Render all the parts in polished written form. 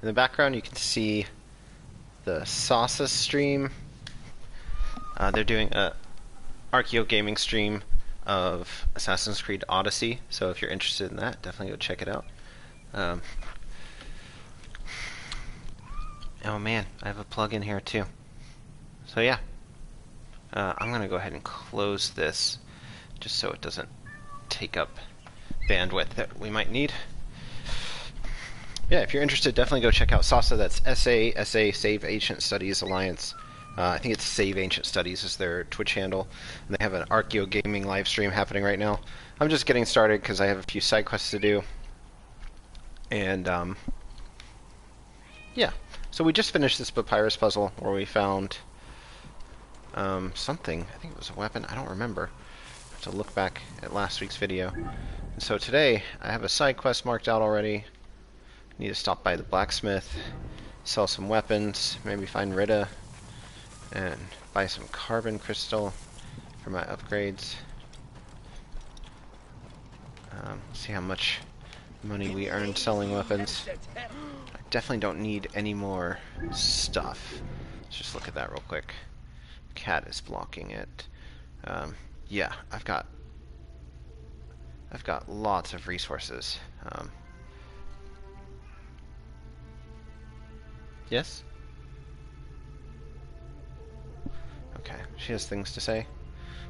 In the background, you can see the Sasa stream. They're doing a Archeo Gaming stream of Assassin's Creed Odyssey, so if you're interested in that, definitely go check it out. Oh man, I have a plug in here too. So yeah, I'm going to go ahead and close this just so it doesn't take up bandwidth that we might need. Yeah, if you're interested, definitely go check out SASA. That's S-A-S-A, Save Ancient Studies Alliance. I think it's Save Ancient Studies is their Twitch handle. And they have an Archeo Gaming live stream happening right now. I'm just getting started because I have a few side quests to do. And, yeah. So we just finished this papyrus puzzle where we found something. I think it was a weapon. I don't remember. I have to look back at last week's video. And so today, I have a side quest marked out already. Need to stop by the blacksmith, sell some weapons, maybe find Rita, and buy some carbon crystal for my upgrades. See how much money we earned selling weapons. I definitely don't need any more stuff. Let's just look at that real quick. Cat is blocking it. Yeah, I've got lots of resources. Yes? Okay, she has things to say.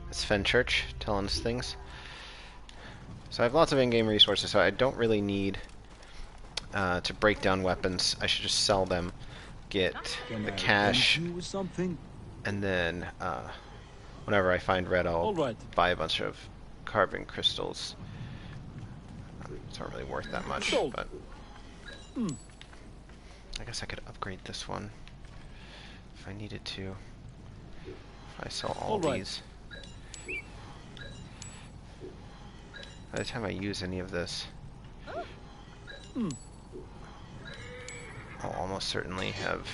That's Fenchurch telling us things. So I have lots of in-game resources, so I don't really need to break down weapons. I should just sell them, get the cash, and then whenever I find red, I'll buy a bunch of carbon crystals. It's not really worth that much, but I guess I could upgrade this one if I needed to. If I sell all these. By the time I use any of this, I'll almost certainly have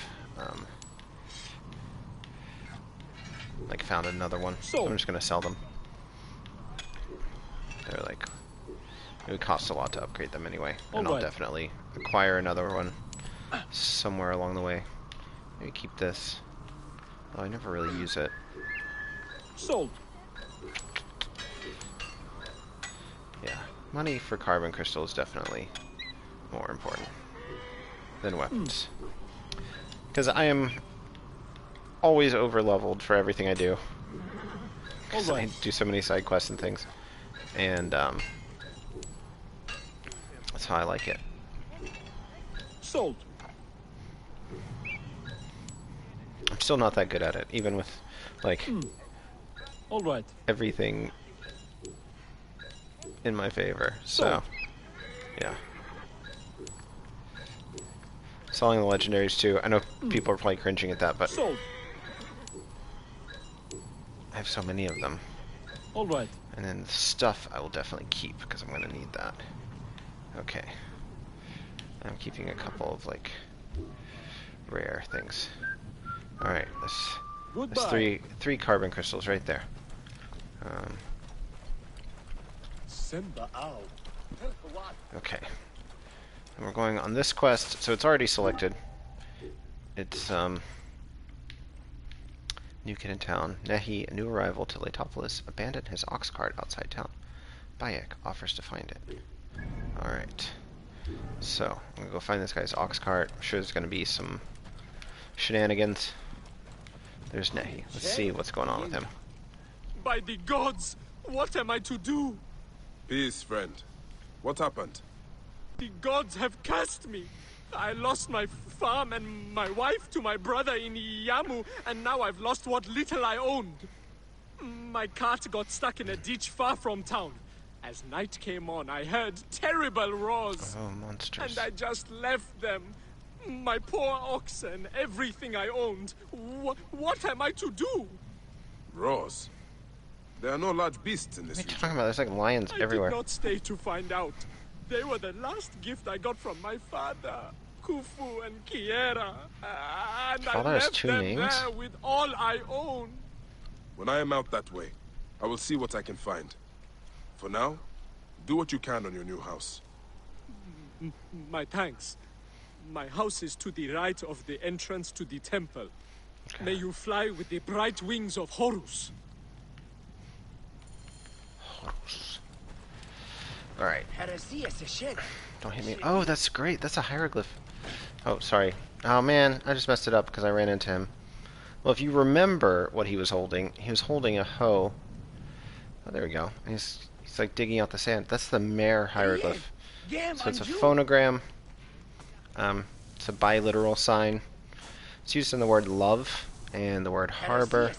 like found another one. So I'm just gonna sell them. They're like, it would cost a lot to upgrade them anyway, and I'll definitely acquire another one somewhere along the way. Maybe keep this. Oh, I never really use it. Sold. Yeah, money for carbon crystal is definitely more important than weapons. Because I am always over-leveled for everything I do. Because I do so many side quests and things. And, that's how I like it. Sold. I'm still not that good at it, even with, like, everything in my favor. So, yeah. Selling the legendaries too. I know people are probably cringing at that, but I have so many of them. And then the stuff I will definitely keep because I'm going to need that. Okay. I'm keeping a couple of like rare things. All right, there's three carbon crystals right there. Okay. And we're going on this quest, so it's already selected. It's new kid in town. Nehi, a new arrival to Letopolis, abandoned his ox cart outside town. Bayek offers to find it. All right. So I'm gonna go find this guy's ox cart. I'm sure there's gonna be some shenanigans. There's Nehi. Let's see what's going on with him. By the gods, what am I to do? Peace, friend. What happened? The gods have cursed me. I lost my farm and my wife to my brother in Yamu, and now I've lost what little I owned. My cart got stuck in a ditch far from town. As night came on, I heard terrible roars. Oh, monsters. And I just left them. My poor oxen, everything I owned. What am I to do? Roars? There are no large beasts in this What are you region. talking about? There's like lions everywhere. I did not stay to find out. They were the last gift I got from my father, Khufu and Kiera. And Father I has left two them names? there with all I own. When I am out that way, I will see what I can find. For now, do what you can on your new house. My thanks. My house is to the right of the entrance to the temple. Okay. May you fly with the bright wings of Horus. Horus. Alright. Don't hit me. Oh, that's great. That's a hieroglyph. Oh, sorry. Oh, man. I just messed it up because I ran into him. Well, if you remember what he was holding a hoe. Oh, there we go. He's like digging out the sand. That's the mare hieroglyph. So it's a phonogram. It's a biliteral sign. It's used in the word love and the word harbor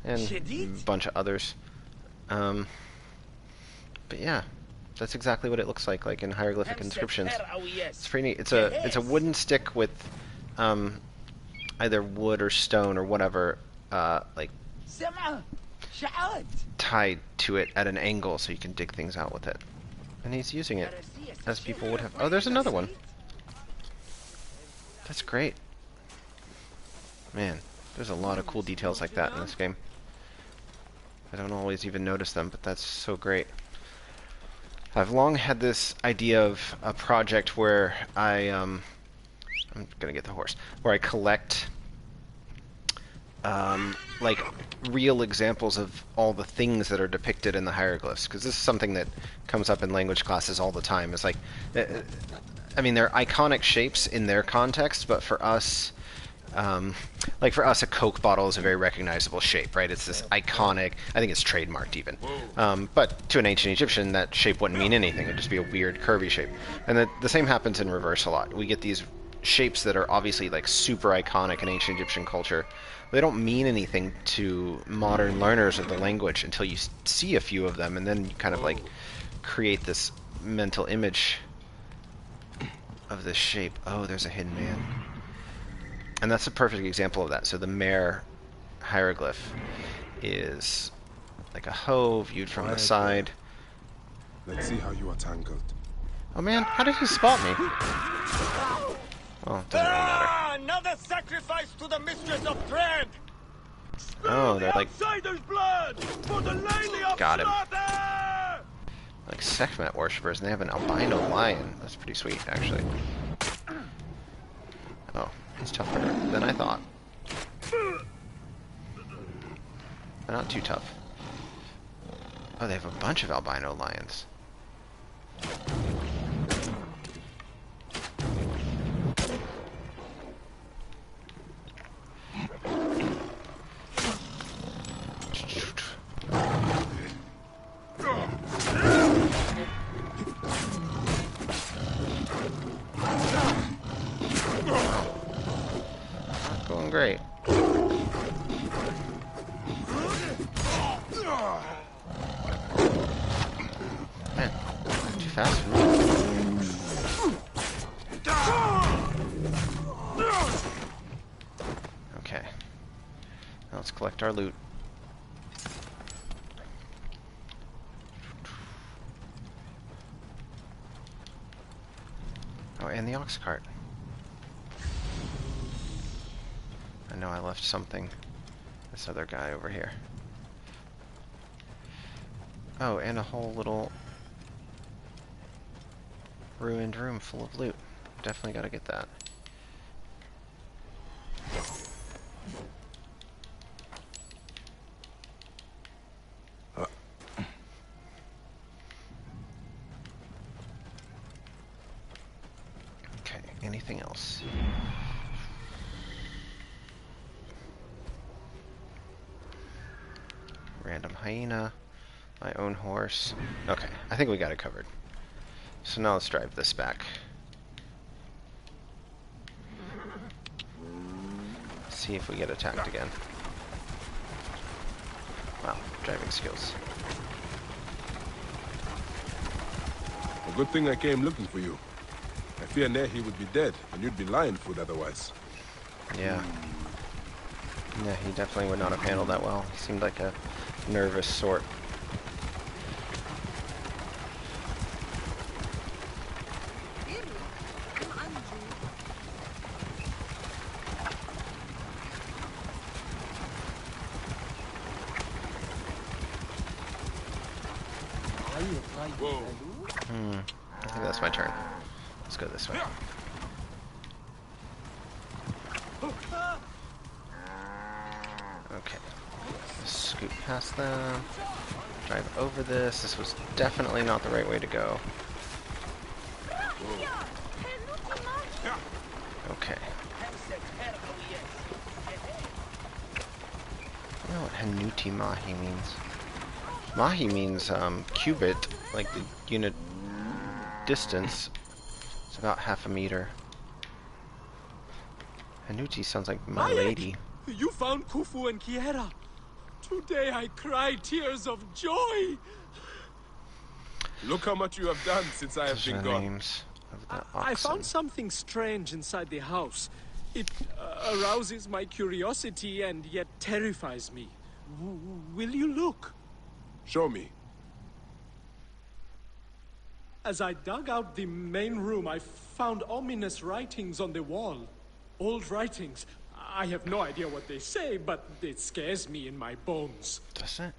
and a bunch of others. But yeah, that's exactly what it looks like in hieroglyphic inscriptions. It's pretty neat. It's a wooden stick with either wood or stone or whatever like tied to it at an angle so you can dig things out with it. And he's using it as people would have. Oh, there's another one. That's great. Man, there's a lot of cool details like that in this game. I don't always even notice them, but that's so great. I've long had this idea of a project where I'm gonna get the horse, where I collect like real examples of all the things that are depicted in the hieroglyphs, because this is something that comes up in language classes all the time. It's like, I mean, they're iconic shapes in their context, but for us, like for us, a Coke bottle is a very recognizable shape, right? It's this iconic, I think it's trademarked even. But to an ancient Egyptian, that shape wouldn't mean anything. It'd just be a weird curvy shape. And the same happens in reverse a lot. We get these shapes that are obviously like super iconic in ancient Egyptian culture. They don't mean anything to modern learners of the language until you see a few of them, and then you kind of like create this mental image of this shape. Oh, there's a hidden man. And that's a perfect example of that. So the mare hieroglyph is like a hoe viewed from the side. Let's see how you are tangled. Oh man, how did he spot me? Oh, it doesn't really matter. Another sacrifice to the mistress of dread. Oh, they're like Outsider's blood for the lady of got him. slaughter! Like Sekhmet worshippers, and they have an albino lion. That's pretty sweet, actually. Oh, it's tougher than I thought. But not too tough. Oh, they have a bunch of albino lions. Going great. Man, too fast for me. Okay. Now let's collect our loot. Oh, and the ox cart. I know I left something. This other guy over here. Oh, and a whole little ruined room full of loot. Definitely gotta get that. Okay, anything else? Random hyena, my own horse. Okay, I think we got it covered. So now let's drive this back. See if we get attacked again. Wow, driving skills. A good thing I came looking for you. I fear Nehi would be dead, and you'd be lion food otherwise. Yeah. Yeah, he definitely would not have handled that well. He seemed like a nervous sort. I think that's my turn. Let's go this way. Okay. Scoot past them. Drive over this. This was definitely not the right way to go. Okay. I don't know what Hanuti Mahi means. Mahi means cubit, like the unit distance. It's about half a meter. Hanuti sounds like my lady. You found Khufu and Kiera. Today I cried tears of joy. Look how much you have done since I have Those are been the gone. names of the I found oxen. something strange inside the house. It arouses my curiosity and yet terrifies me. Will you look? Show me. As I dug out the main room, I found ominous writings on the wall. Old writings. I have no idea what they say, but it scares me in my bones. Does it?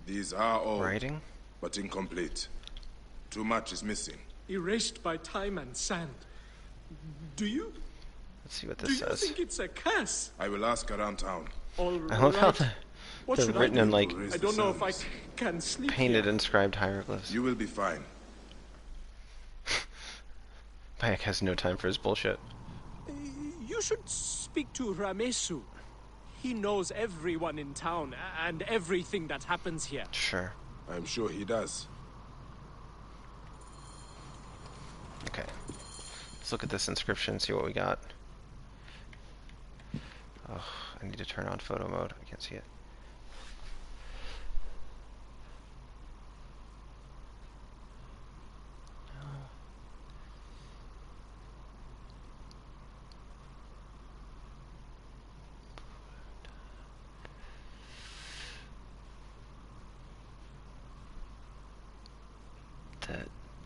These are old, Writing? but incomplete. Too much is missing. Erased by time and sand. Do you Let's see what this says. think it's a curse? I will ask around town. All I love how right. What they're should written I do? in like Raise I the don't know if I sounds. can sleep painted here. inscribed hieroglyphs. You will be fine. Bayek has no time for his bullshit. You should speak to Ramesu. He knows everyone in town and everything that happens here. Sure. I'm sure he does. Okay. Let's look at this inscription, see what we got. Oh, I need to turn on photo mode. I can't see it.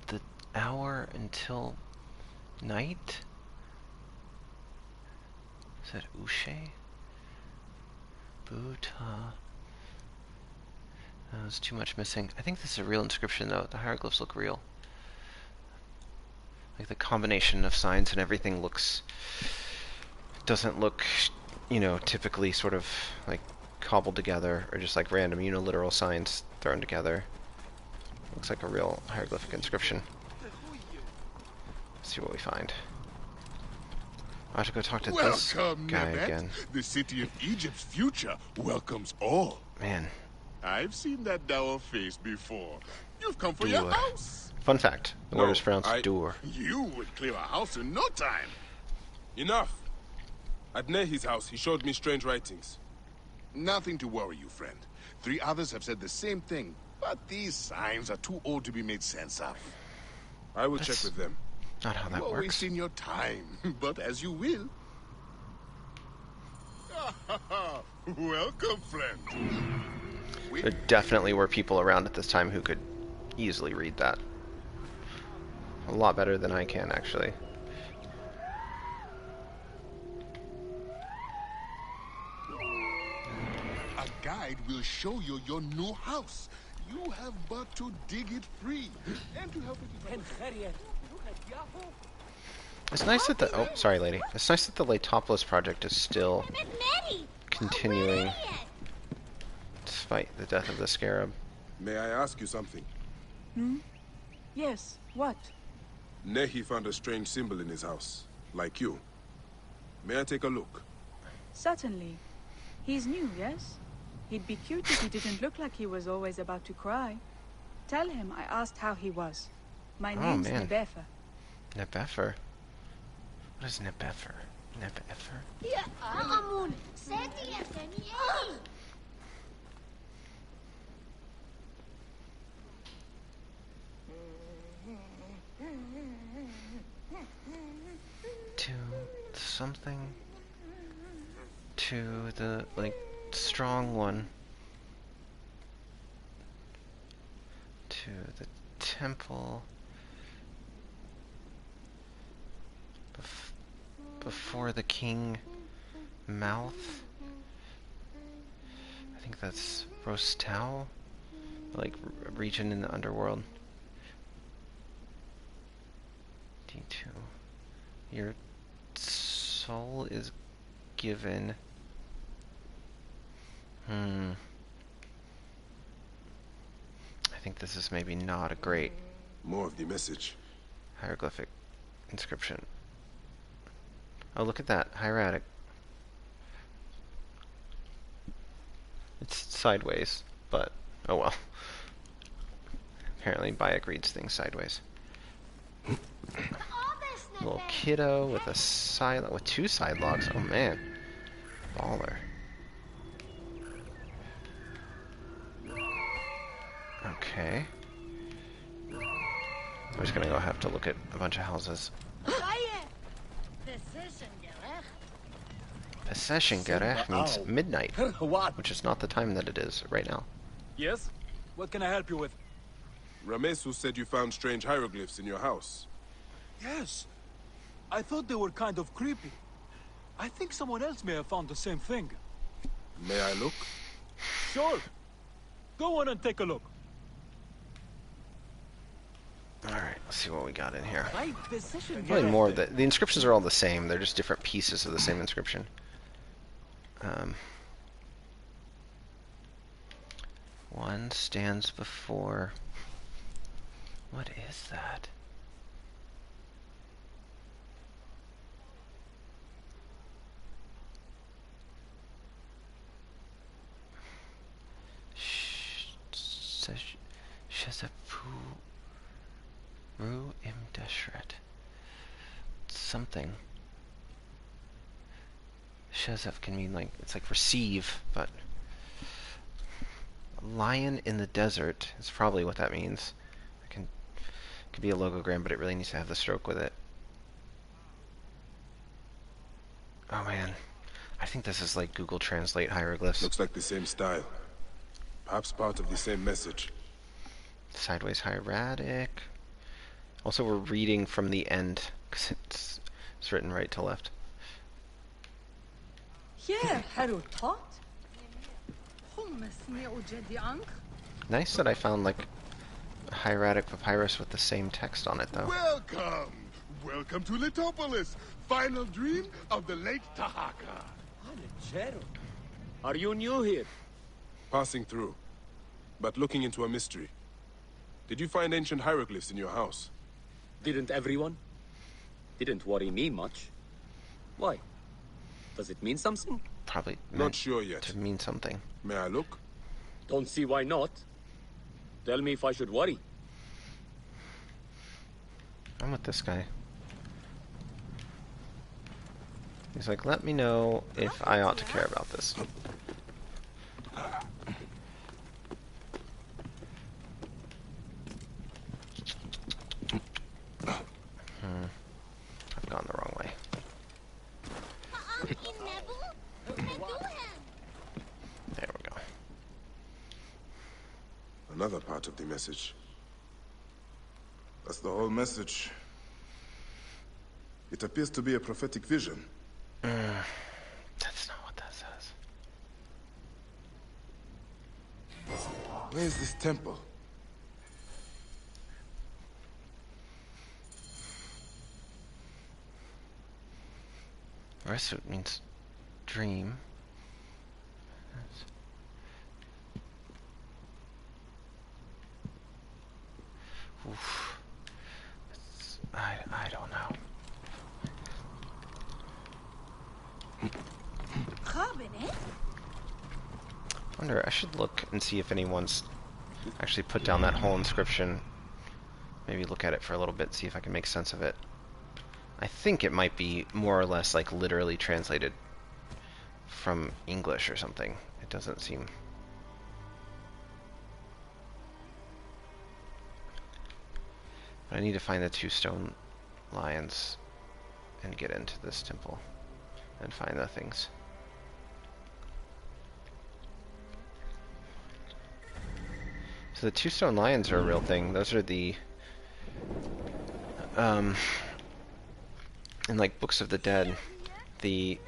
The hour until night? Is that Ushe? Buta. There's too much missing. I think this is a real inscription though. The hieroglyphs look real. Like the combination of signs and everything doesn't look, you know, typically sort of like cobbled together or just like random uniliteral signs thrown together. Looks like a real hieroglyphic inscription. Let's see what we find. I have to go talk to this Welcome, guy Nebet. again. The city of Egypt's future welcomes all. Man, I've seen that dour face before. You've come for your Doer. house. fun fact: the No, word is pronounced I- "door." You would clear a house in no time. Enough! At Nehi's house, he showed me strange writings. Nothing to worry you, friend. 3 others have said the same thing, but these signs are too old to be made sense of. I will That's- check with them. Not how that You are works. wasting your time, but as you will. Welcome, friend. There definitely were people around at this time who could easily read that. A lot better than I can, actually. A guide will show you your new house. You have but to dig it free and to help it. It's nice that the sorry, lady. It's nice that the Latopolis project is still continuing despite the death of the scarab. May I ask you something? Yes, what? Nehi found a strange symbol in his house, like you. May I take a look? Certainly. He's new, yes? He'd be cute if he didn't look like he was always about to cry. Tell him I asked how he was. My Oh, name's man. Nebefa. Nebefer. What is Nebefer? Nebefer? To something. To the, like, strong one. To the temple. Before the king mouth. I think that's Rostau, like region in the underworld. D2. Your soul is given. I think this is maybe not a great More of the message. hieroglyphic inscription. Oh, look at that. Hieratic. It's sideways, but oh well. Apparently Bayek reads things sideways. Little kiddo with a side with 2 side locks. Oh man. Baller. Okay. I'm just gonna go have to look at a bunch of houses. Possession Gerech means midnight, which is not the time that it is right now. Yes? What can I help you with? Ramesu said you found strange hieroglyphs in your house. Yes. I thought they were kind of creepy. I think someone else may have found the same thing. May I look? Sure. Go on and take a look. Alright, let's see what we got in here. Right decision. Probably more of the inscriptions are all the same, they're just different pieces of the same inscription. One stands before... What is that? Shezapu Ru Im Deshret. Something. Shezef can mean like, it's like receive, but lion in the desert is probably what that means. It could be a logogram, but it really needs to have the stroke with it. Oh man, I think this is like Google Translate hieroglyphs. Looks like the same style. Perhaps part of the same message. Sideways hieratic. Also, we're reading from the end because it's written right to left. Nice that I found like a hieratic papyrus with the same text on it, though. Welcome! Welcome to Letopolis, final dream of the late Tahaka. Are you new here? Passing through, but looking into a mystery. Did you find ancient hieroglyphs in your house? Didn't everyone? Didn't worry me much. Why? Does it mean something? Probably Not sure yet. to mean something. May I look? Don't see why not. Tell me if I should worry. I'm with this guy. He's like, let me know if I ought to care about this. I've gone the wrong way. There we go. Another part of the message. That's the whole message. It appears to be a prophetic vision. That's not what that says. Where is this temple? The rest of it means dream. Oof. I don't know. I wonder, I should look and see if anyone's actually put down that whole inscription. Maybe look at it for a little bit, see if I can make sense of it. I think it might be more or less like literally translated from English or something. It doesn't seem... But I need to find the 2 stone lions and get into this temple and find the things. So the 2 stone lions are a real thing. Those are the in like Books of the Dead, the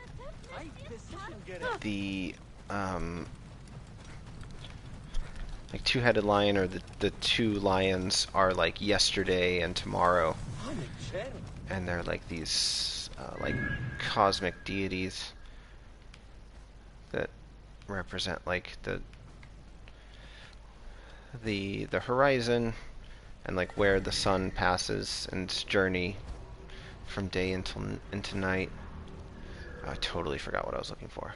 like 2-headed lion, or the 2 lions are like yesterday and tomorrow, and they're like these like cosmic deities. represent like the horizon and like where the sun passes in its journey from day into night. I totally forgot what I was looking for.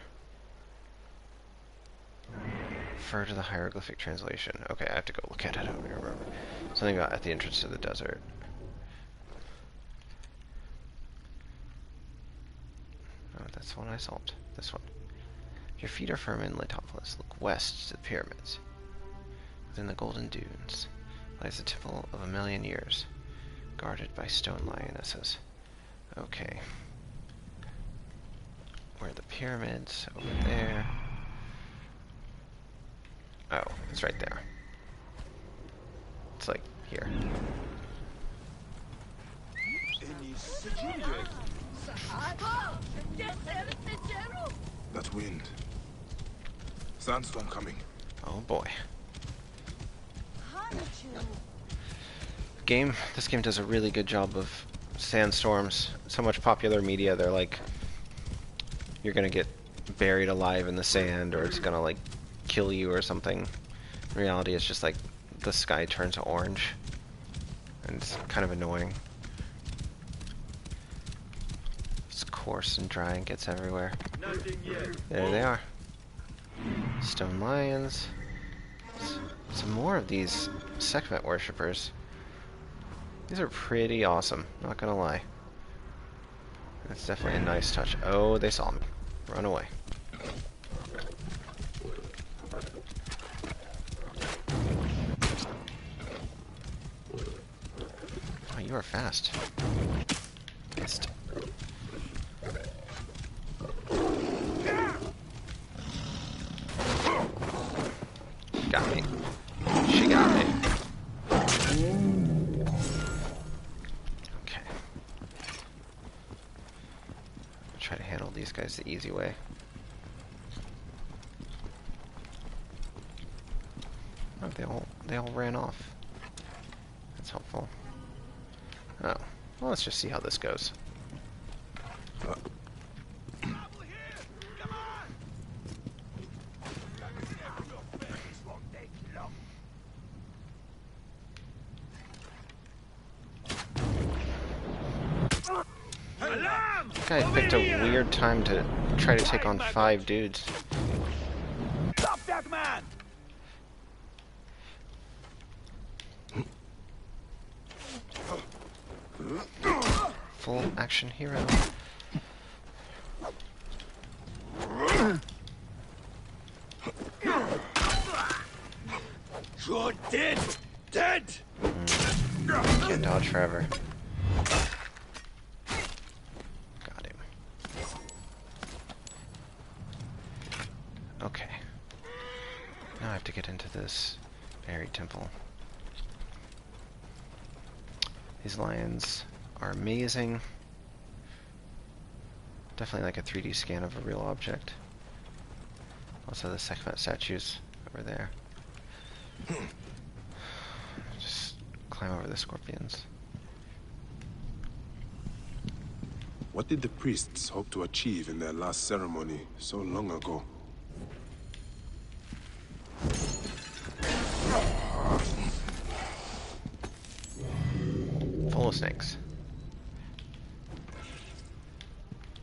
Refer to the hieroglyphic translation. Okay, I have to go look at it. I don't remember. Something about at the entrance to the desert. Oh, that's the one I solved. This one. Your feet are firm in Letopolis. Look west to the pyramids. Within the golden dunes lies the temple of 1,000,000 years, guarded by stone lionesses. Okay. Where are the pyramids? Over there. Oh, it's right there. It's like here. That wind. Sandstorm coming. Oh boy. This game does a really good job of sandstorms. So much popular media, they're like, you're gonna get buried alive in the sand, or it's gonna like kill you or something. In reality, it's just like the sky turns orange, and it's kind of annoying. It's coarse and dry and gets everywhere. There they are. Stone lions. Some more of these Sekhmet worshippers. These are pretty awesome, not gonna lie. That's definitely a nice touch. Oh, they saw me. Run away. Oh, you are fast. Missed. Got me. She got me. Okay. I'll try to handle these guys the easy way. Oh, they all ran off. That's helpful. Oh, well, let's just see how this goes. Guy picked a weird time to try to take on 5 dudes. Stop that man! Full action hero. You're dead! Dead! Can't dodge forever. Got him. Okay. Now I have to get into this buried temple. These lions are amazing. Definitely like a 3D scan of a real object. Also the Sekhmet statues over there. Just climb over the scorpions. What did the priests hope to achieve in their last ceremony so long ago? Full of snakes.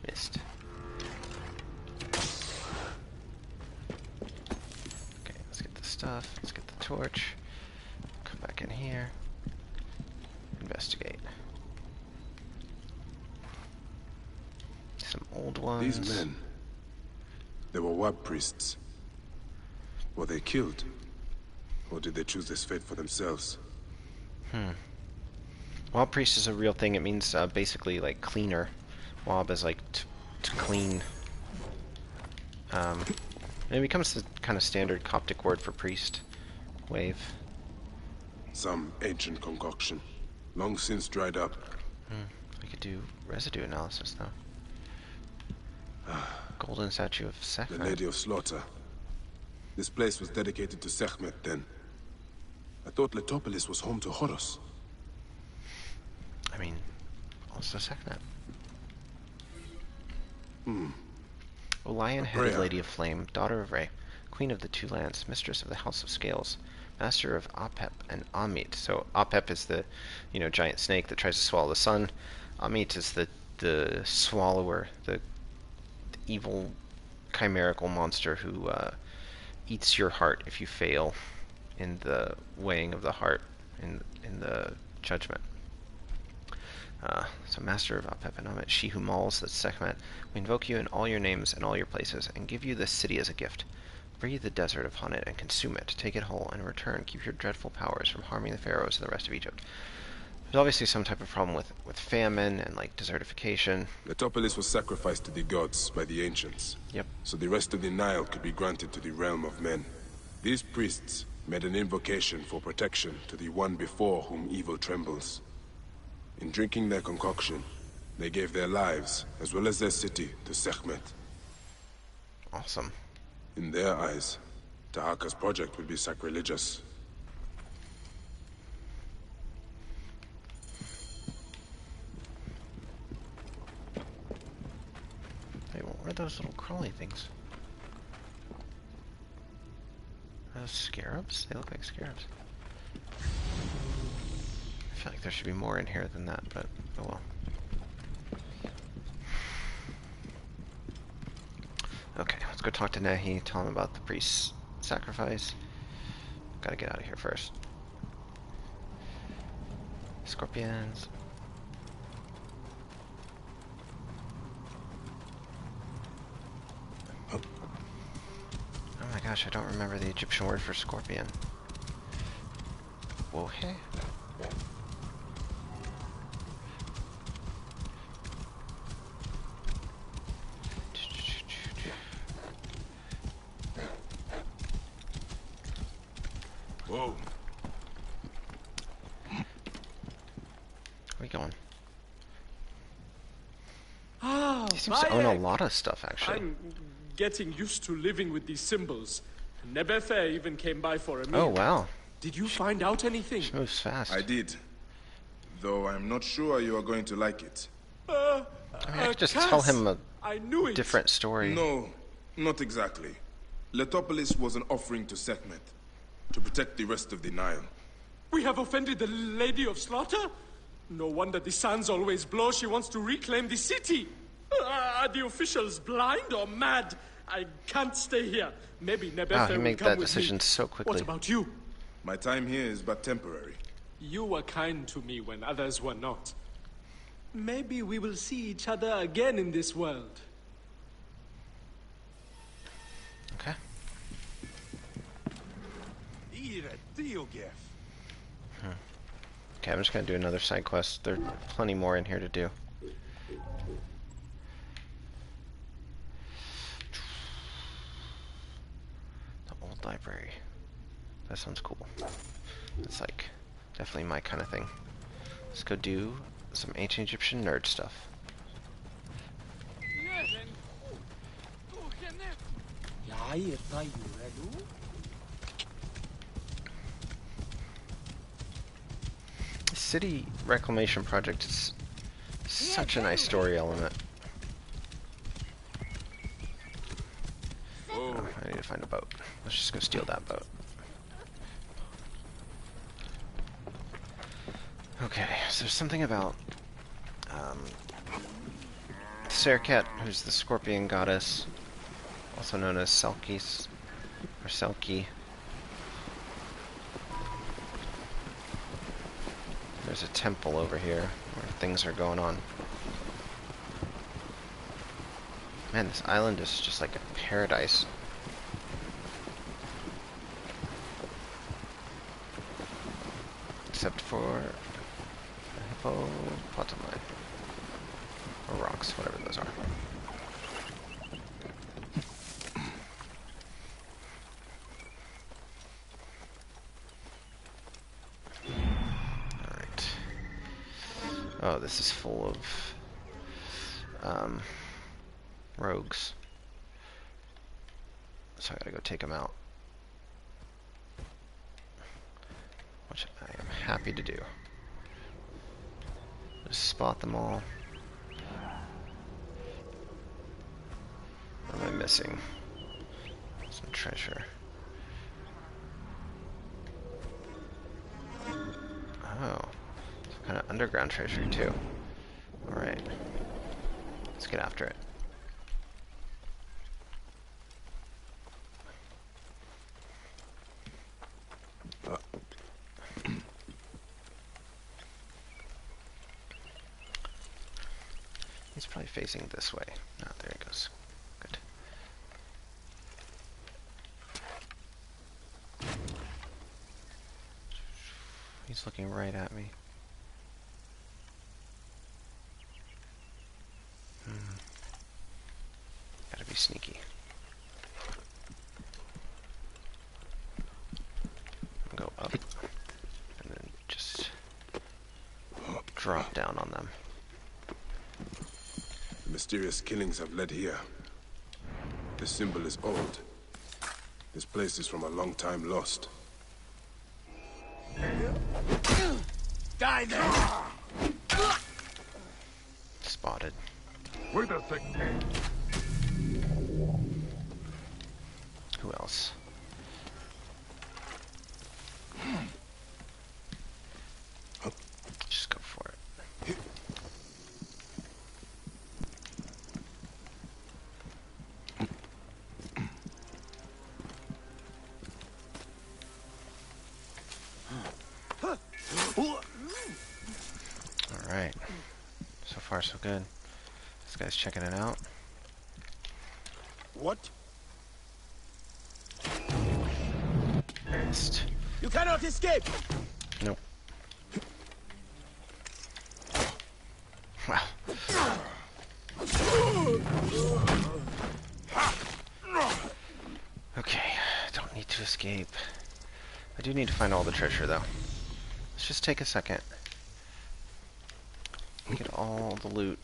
Missed. Okay, let's get the stuff. Let's get the torch. Come back in here. Investigate. Some old ones. These men, they were Wab priests. Were they killed? Or did they choose this fate for themselves? Wab priest is a real thing. It means basically like cleaner. Wab is like to clean. And it becomes the kind of standard Coptic word for priest. Wave. Some ancient concoction, long since dried up. We could do residue analysis though. Golden statue of The Sekhmet. Lady of Slaughter. This place was dedicated to Sekhmet then. I thought Letopolis was home to Horus. I mean, also Sekhmet. Hmm. O lion-headed Lady of Flame, daughter of Re. Queen of the Two Lands, Mistress of the House of Scales, Master of Apep and Amit. So Apep is the, giant snake that tries to swallow the sun. Amit is the swallower, the evil chimerical monster who eats your heart if you fail in the weighing of the heart in the judgment. So Master of Apep and Amit, she who mauls the Sekhmet, we invoke you in all your names and all your places, and give you this city as a gift. Breathe the desert upon it and consume it. Take it whole, and in return keep your dreadful powers from harming the pharaohs and the rest of Egypt. There's obviously some type of problem with famine and like desertification. Letopolis was sacrificed to the gods by the ancients. Yep. So the rest of the Nile could be granted to the realm of men. These priests made an invocation for protection to the one before whom evil trembles. In drinking their concoction, they gave their lives, as well as their city, to Sekhmet. Awesome. In their eyes, Tahaka's project would be sacrilegious. Hey, what are those little crawly things? Are those scarabs? They look like scarabs. I feel like there should be more in here than that, but oh well. Okay, let's go talk to Nehi, tell him about the priest's sacrifice. Gotta get out of here first. Scorpions. Oh my gosh, I don't remember the Egyptian word for scorpion. Wohe? Whoa. Where are we going? Ah, He seems to own a lot of stuff, actually. I'm getting used to living with these symbols. Nebefe even came by for a meal. Oh, wow. Did you find out anything? She moves fast. I did. Though I'm not sure you are going to like it. I mean, I could just tell him a I knew it. different story. No, not exactly. Letopolis was an offering to Sekhmet, to protect the rest of the Nile. We have offended the Lady of Slaughter? No wonder the sands always blow. She wants to reclaim the city. Are the officials blind or mad? I can't stay here. Maybe Nebefe Wow, he will made come that with decision me. so quickly. What about you? My time here is but temporary. You were kind to me when others were not. Maybe we will see each other again in this world. Okay. Okay, I'm just gonna do another side quest. There are plenty more in here to do. The old library. That sounds cool. It's like definitely my kind of thing. Let's go do some ancient Egyptian nerd stuff. The city reclamation project is such a nice story element. Oh, I need to find a boat. Let's just go steal that boat. Okay, so there's something about Serket, who's the scorpion goddess, also known as Selkis, or Selkie. There's a temple over here where things are going on. Man, this island is just like a paradise. Except for a hippopotami. Or rocks, whatever those are. Alright. Oh, this is full of rogues. So I gotta go take them out. Which I am happy to do. Just spot them all. What am I missing? Some treasure. Oh, some kind of underground treasure too. Alright. Let's get after it. He's probably facing this way. Oh, there he goes. Good. He's looking right at me. Gotta be sneaky. Go up and then just drop down on them. The mysterious killings have led here. The symbol is old. This place is from a long time lost. Die there! Spotted. Wait a second. Who else? Just go for it. Alright. So far so good. This guy's checking it out. What? Missed. You cannot escape! Nope. Wow. Okay, don't need to escape. I do need to find all the treasure though. Let's just take a second. Get all the loot.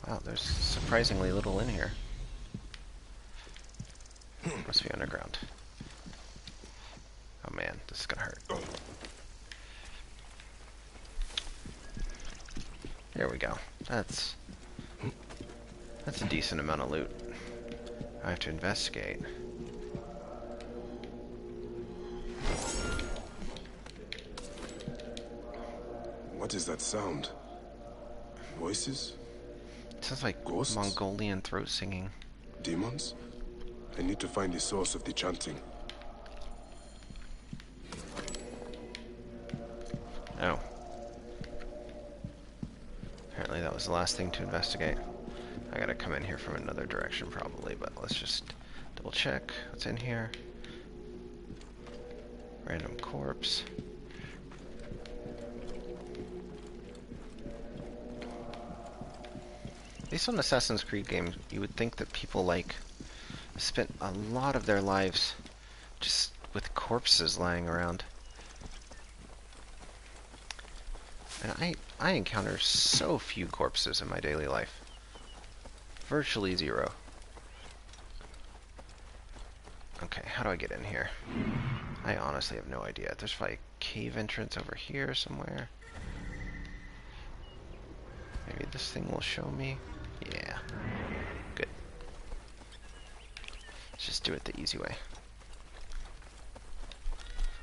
Wow, there's surprisingly little in here. Must be underground. Oh man, this is gonna hurt. There we go. That's a decent amount of loot. I have to investigate. What is that sound? Voices? It sounds like Ghosts? Mongolian throat singing. Demons? I need to find the source of the chanting. Oh. Apparently that was the last thing to investigate. I gotta come in here from another direction probably, but let's just double check what's in here. Random corpse. Based on Assassin's Creed games, you would think that people like spent a lot of their lives just with corpses lying around. And I encounter so few corpses in my daily life. Virtually zero. Okay, how do I get in here? I honestly have no idea. There's probably a cave entrance over here somewhere. Maybe this thing will show me. Yeah. Good. Let's just do it the easy way.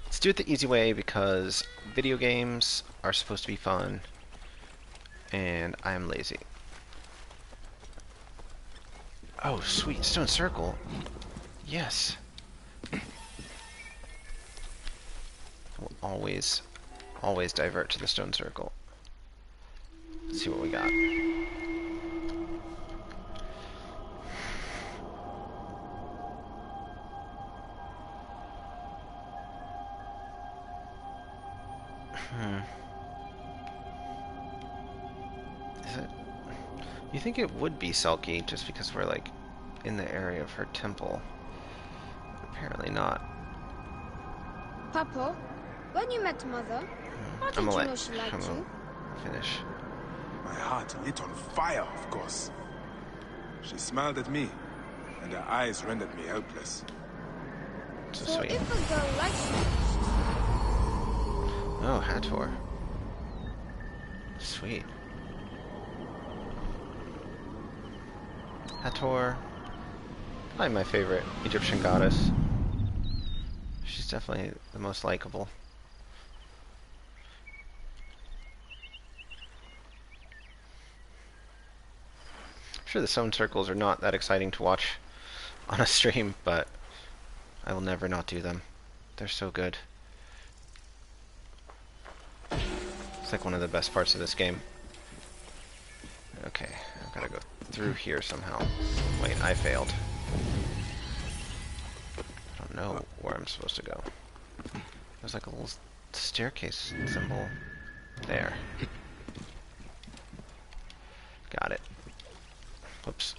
Let's do it the easy way because video games are supposed to be fun and I'm lazy. Oh, sweet. Stone circle. Yes. We'll always divert to the stone circle. Let's see what we got. Is it? You think it would be Selkie just because we're like in the area of her temple? But apparently not. Papa, when you met Mother, how did I'm you gonna know let she liked Camo you? finish. My heart lit on fire, of course. She smiled at me, and her eyes rendered me helpless. So So sweet. if a girl likes you, Oh, Hathor. Sweet. Hathor. Probably my favorite Egyptian goddess. She's definitely the most likable. I'm sure the stone circles are not that exciting to watch on a stream, but I will never not do them. They're so good. It's like one of the best parts of this game. Okay, I've got to go through here somehow. Wait, I failed. I don't know where I'm supposed to go. There's like a little staircase symbol there. Got it. Whoops.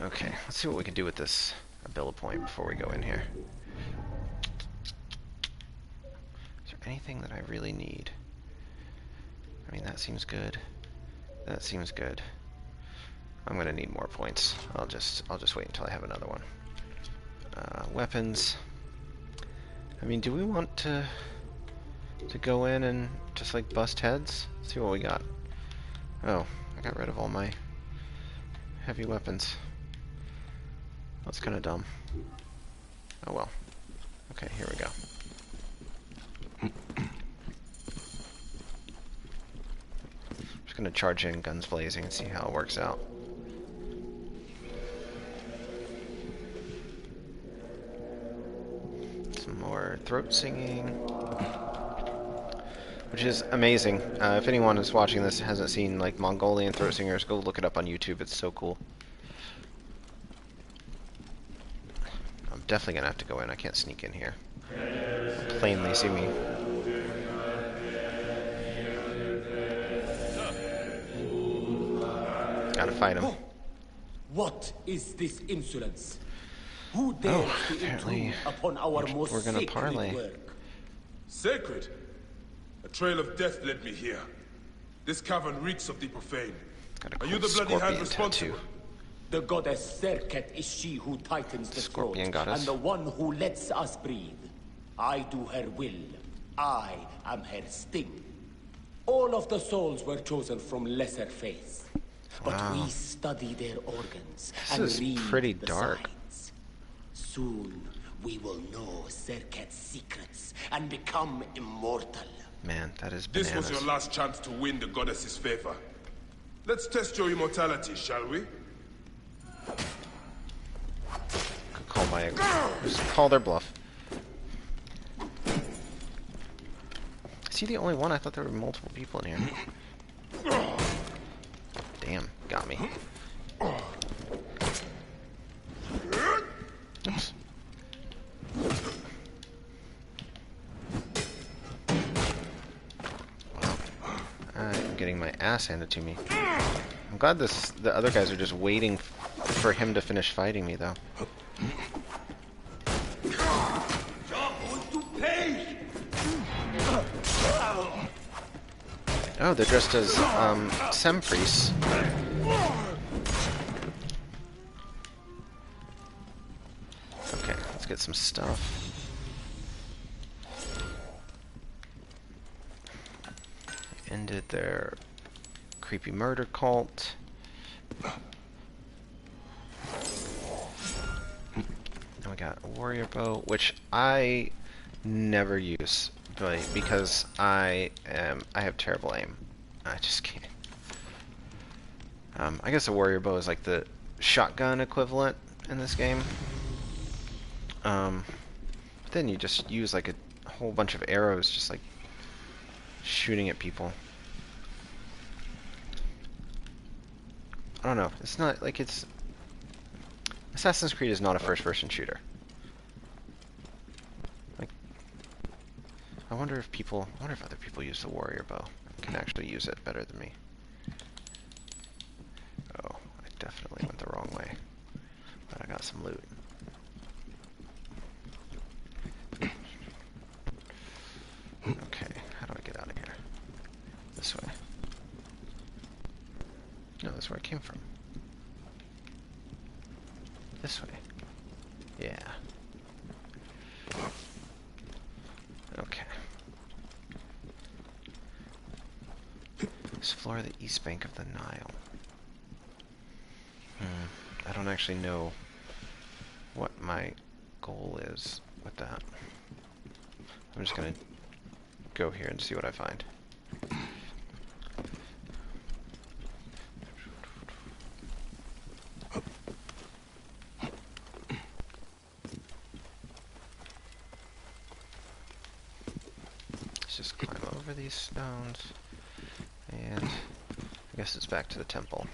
Okay, let's see what we can do with this ability point before we go in here. Is there anything that I really need? I mean, that seems good. That seems good. I'm gonna need more points. I'll just wait until I have another one. Weapons. I mean, do we want to go in and just like bust heads? Let's see what we got. Oh, I got rid of all my heavy weapons. That's kind of dumb. Oh well. Okay, here we go. Just gonna charge in, guns blazing, and see how it works out. Some more throat singing, which is amazing. If anyone is watching this hasn't seen like Mongolian throat singers, go look it up on YouTube. It's so cool. I'm definitely gonna have to go in. I can't sneak in here. They'll plainly see me. Gotta fight him. What is this insolence? Who dares to intrude upon our most we're gonna sacred parlay. work? Sacred? A trail of death led me here. This cavern reeks of the profane. Got a Are cool you the bloody hand scorpion responsible? tattoo. The goddess Serket is she who tightens the Scorpion throat, goddess. and the one who lets us breathe. I do her will. I am her sting. All of the souls were chosen from lesser faiths. But Wow. we study their organs This and is read pretty the dark. signs. Soon we will know Serket's secrets and become immortal. Man, that is This bananas. was your last chance to win the goddess's favor. Let's test your immortality, shall we? Could call just call their bluff. Is he the only one? I thought there were multiple people in here. Damn, got me. Oops. Wow. I'm getting my ass handed to me. I'm glad the other guys are just waiting for him to finish fighting me, though. Oh, they're dressed as Sem priests. Okay, let's get some stuff. Ended their creepy murder cult. And we got a warrior bow, which I never use, but because I have terrible aim. I just can't. I guess a warrior bow is like the shotgun equivalent in this game. But then you just use like a whole bunch of arrows, just like shooting at people. I don't know. It's not like it's. Assassin's Creed is not a first-person shooter. Like, I wonder if other people use the warrior bow and can actually use it better than me. Oh, I definitely went the wrong way. But I got some loot. Okay, how do I get out of here? This way. No, that's where I came from. This way. Yeah. Okay. Explore the east bank of the Nile. I don't actually know what my goal is with that. I'm just gonna go here and see what I find. Let's just climb over these stones, and I guess it's back to the temple.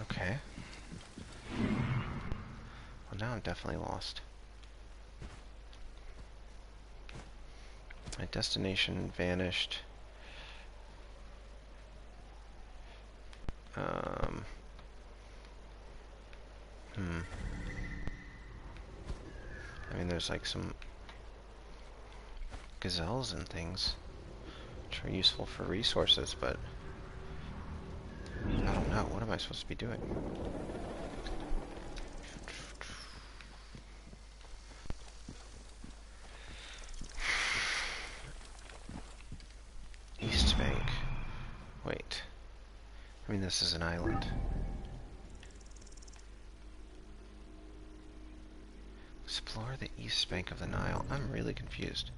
Okay. Well, now I'm definitely lost. My destination vanished. I mean, there's like some gazelles and things which are useful for resources, but I don't know. What am I supposed to be doing? East Bank. Wait. I mean, this is an island. Explore the east bank of the Nile. I'm really confused.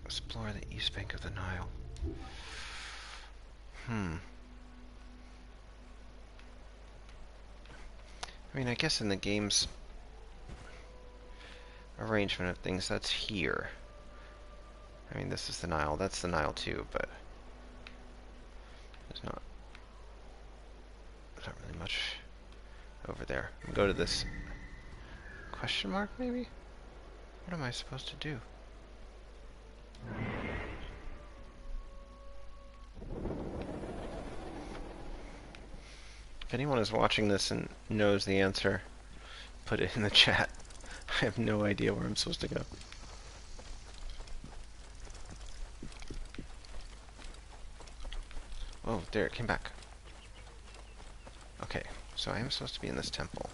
Explore the east bank of the Nile. I mean, I guess in the game's arrangement of things, that's here. I mean, this is the Nile. That's the Nile too, but there's not really much over there. Go to this question mark, maybe? What am I supposed to do? If anyone is watching this and knows the answer, put it in the chat. I have no idea where I'm supposed to go. Oh, there, it came back. Okay, so I am supposed to be in this temple.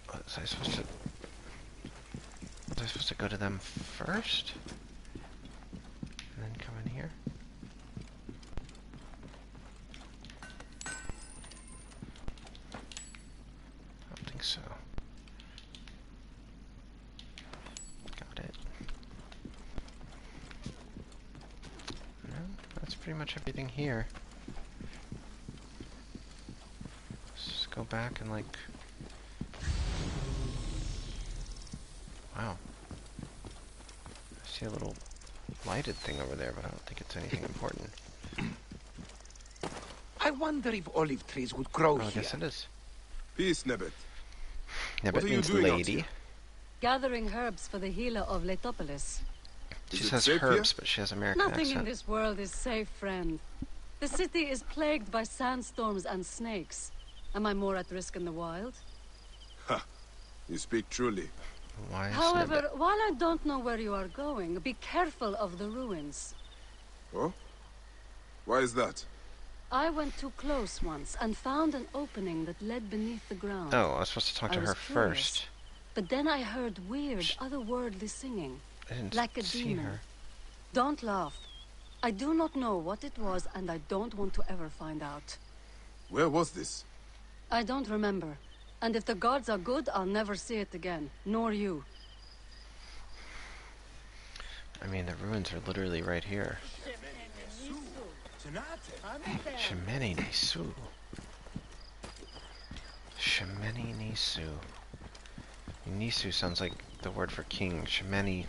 Was I supposed to go to them first? And then come in here? I don't think so. Got it. No, that's pretty much everything here. Let's just go back and like... Wow. I see a little lighted thing over there, but I don't think it's anything important. I wonder if olive trees would grow Oh, I here. guess it is. Peace, Nebbet. Nebbet What are you means doing out lady. here? Gathering herbs for the healer of Letopolis. She Is it says safe herbs, here? but she has American Nothing accent. in this world is safe, friend. The city is plagued by sandstorms and snakes. Am I more at risk in the wild? Ha! You speak truly. Why is However, Nebbet? while I don't know where you are going, be careful of the ruins. Oh? Why is that? I went too close once and found an opening that led beneath the ground. Oh, I was supposed to talk to I her was curious. first. But then I heard weird, otherworldly singing. I didn't Like a see demon. her. Don't laugh. I do not know what it was, and I don't want to ever find out. Where was this? I don't remember. And if the gods are good, I'll never see it again. Nor you. I mean, the ruins are literally right here. Shemeni Nisu. Shemeni Nisu. Nisu sounds like the word for king. Shemeni.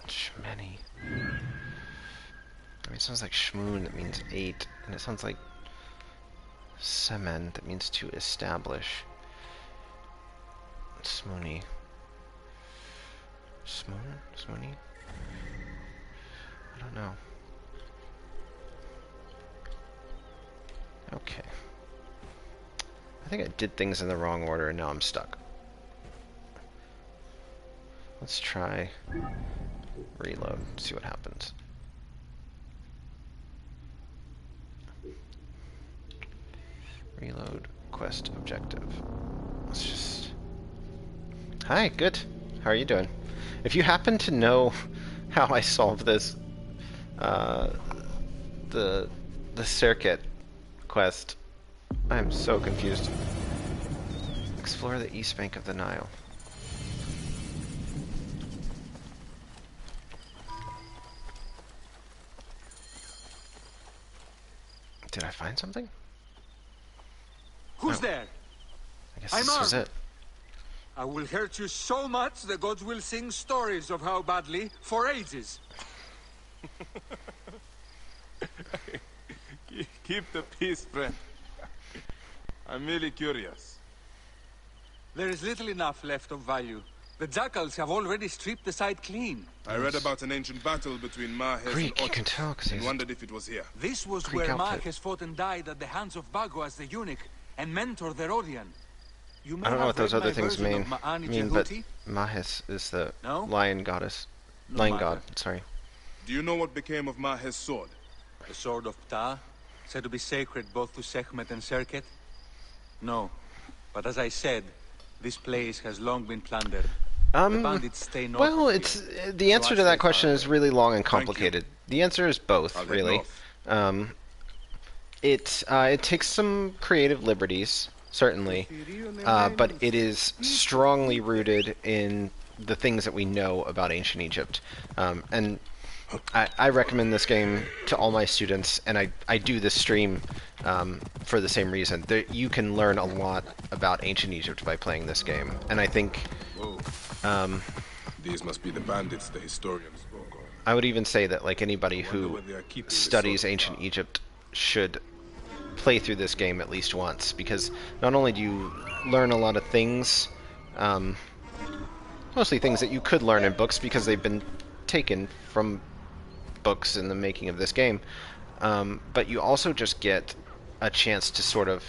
Shemeni. I mean, it sounds like shmoon, that means 8. And it sounds like semen, that means to establish. Smoony. Smoon? Smoony? I don't know. Okay. think I did things in the wrong order and now I'm stuck. Let's try reload, see what happens. Reload quest objective. Let's just... Hi, good. How are you doing? If you happen to know how I solve this, the circuit quest, I'm so confused. Explore the east bank of the Nile. Did I find something? Who's there? I guess I'm this was armed. it. I will hurt you so much the gods will sing stories of how badly for ages. Keep the peace, friend. I'm really curious. There is little enough left of value. The jackals have already stripped the site clean. I read about an ancient battle between Mahes Greek, and you Ots, can tell, 'cause and he's wondered if it was here. This was Greek where outfit. Mahes fought and died at the hands of Bago as the eunuch and mentor the Rhodian. You may I don't know have what those read other my things version mean. of Ma'ani But Jehuti. Mahes is the No? lion goddess. No Lion matter. god, sorry. Do you know what became of Mahes' sword? The sword of Ptah, said to be sacred both to Sekhmet and Serket? No. But as I said, this place has long been plundered. The bandits stay north Well, of it's here. the answer So I to stay that question far is away. really long and Thank you. complicated. The answer is both, I'll head really. north. It takes some creative liberties, certainly, but it is strongly rooted in the things that we know about ancient Egypt. And I recommend this game to all my students, and I do this stream for the same reason. You can learn a lot about ancient Egypt by playing this game, and I think Whoa. These must be the bandits the historian spoke of. I would even say that like anybody I wonder who where they are keeping this studies sword. ancient Egypt should play through this game at least once, because not only do you learn a lot of things, mostly things that you could learn in books because they've been taken from books in the making of this game, but you also just get a chance to sort of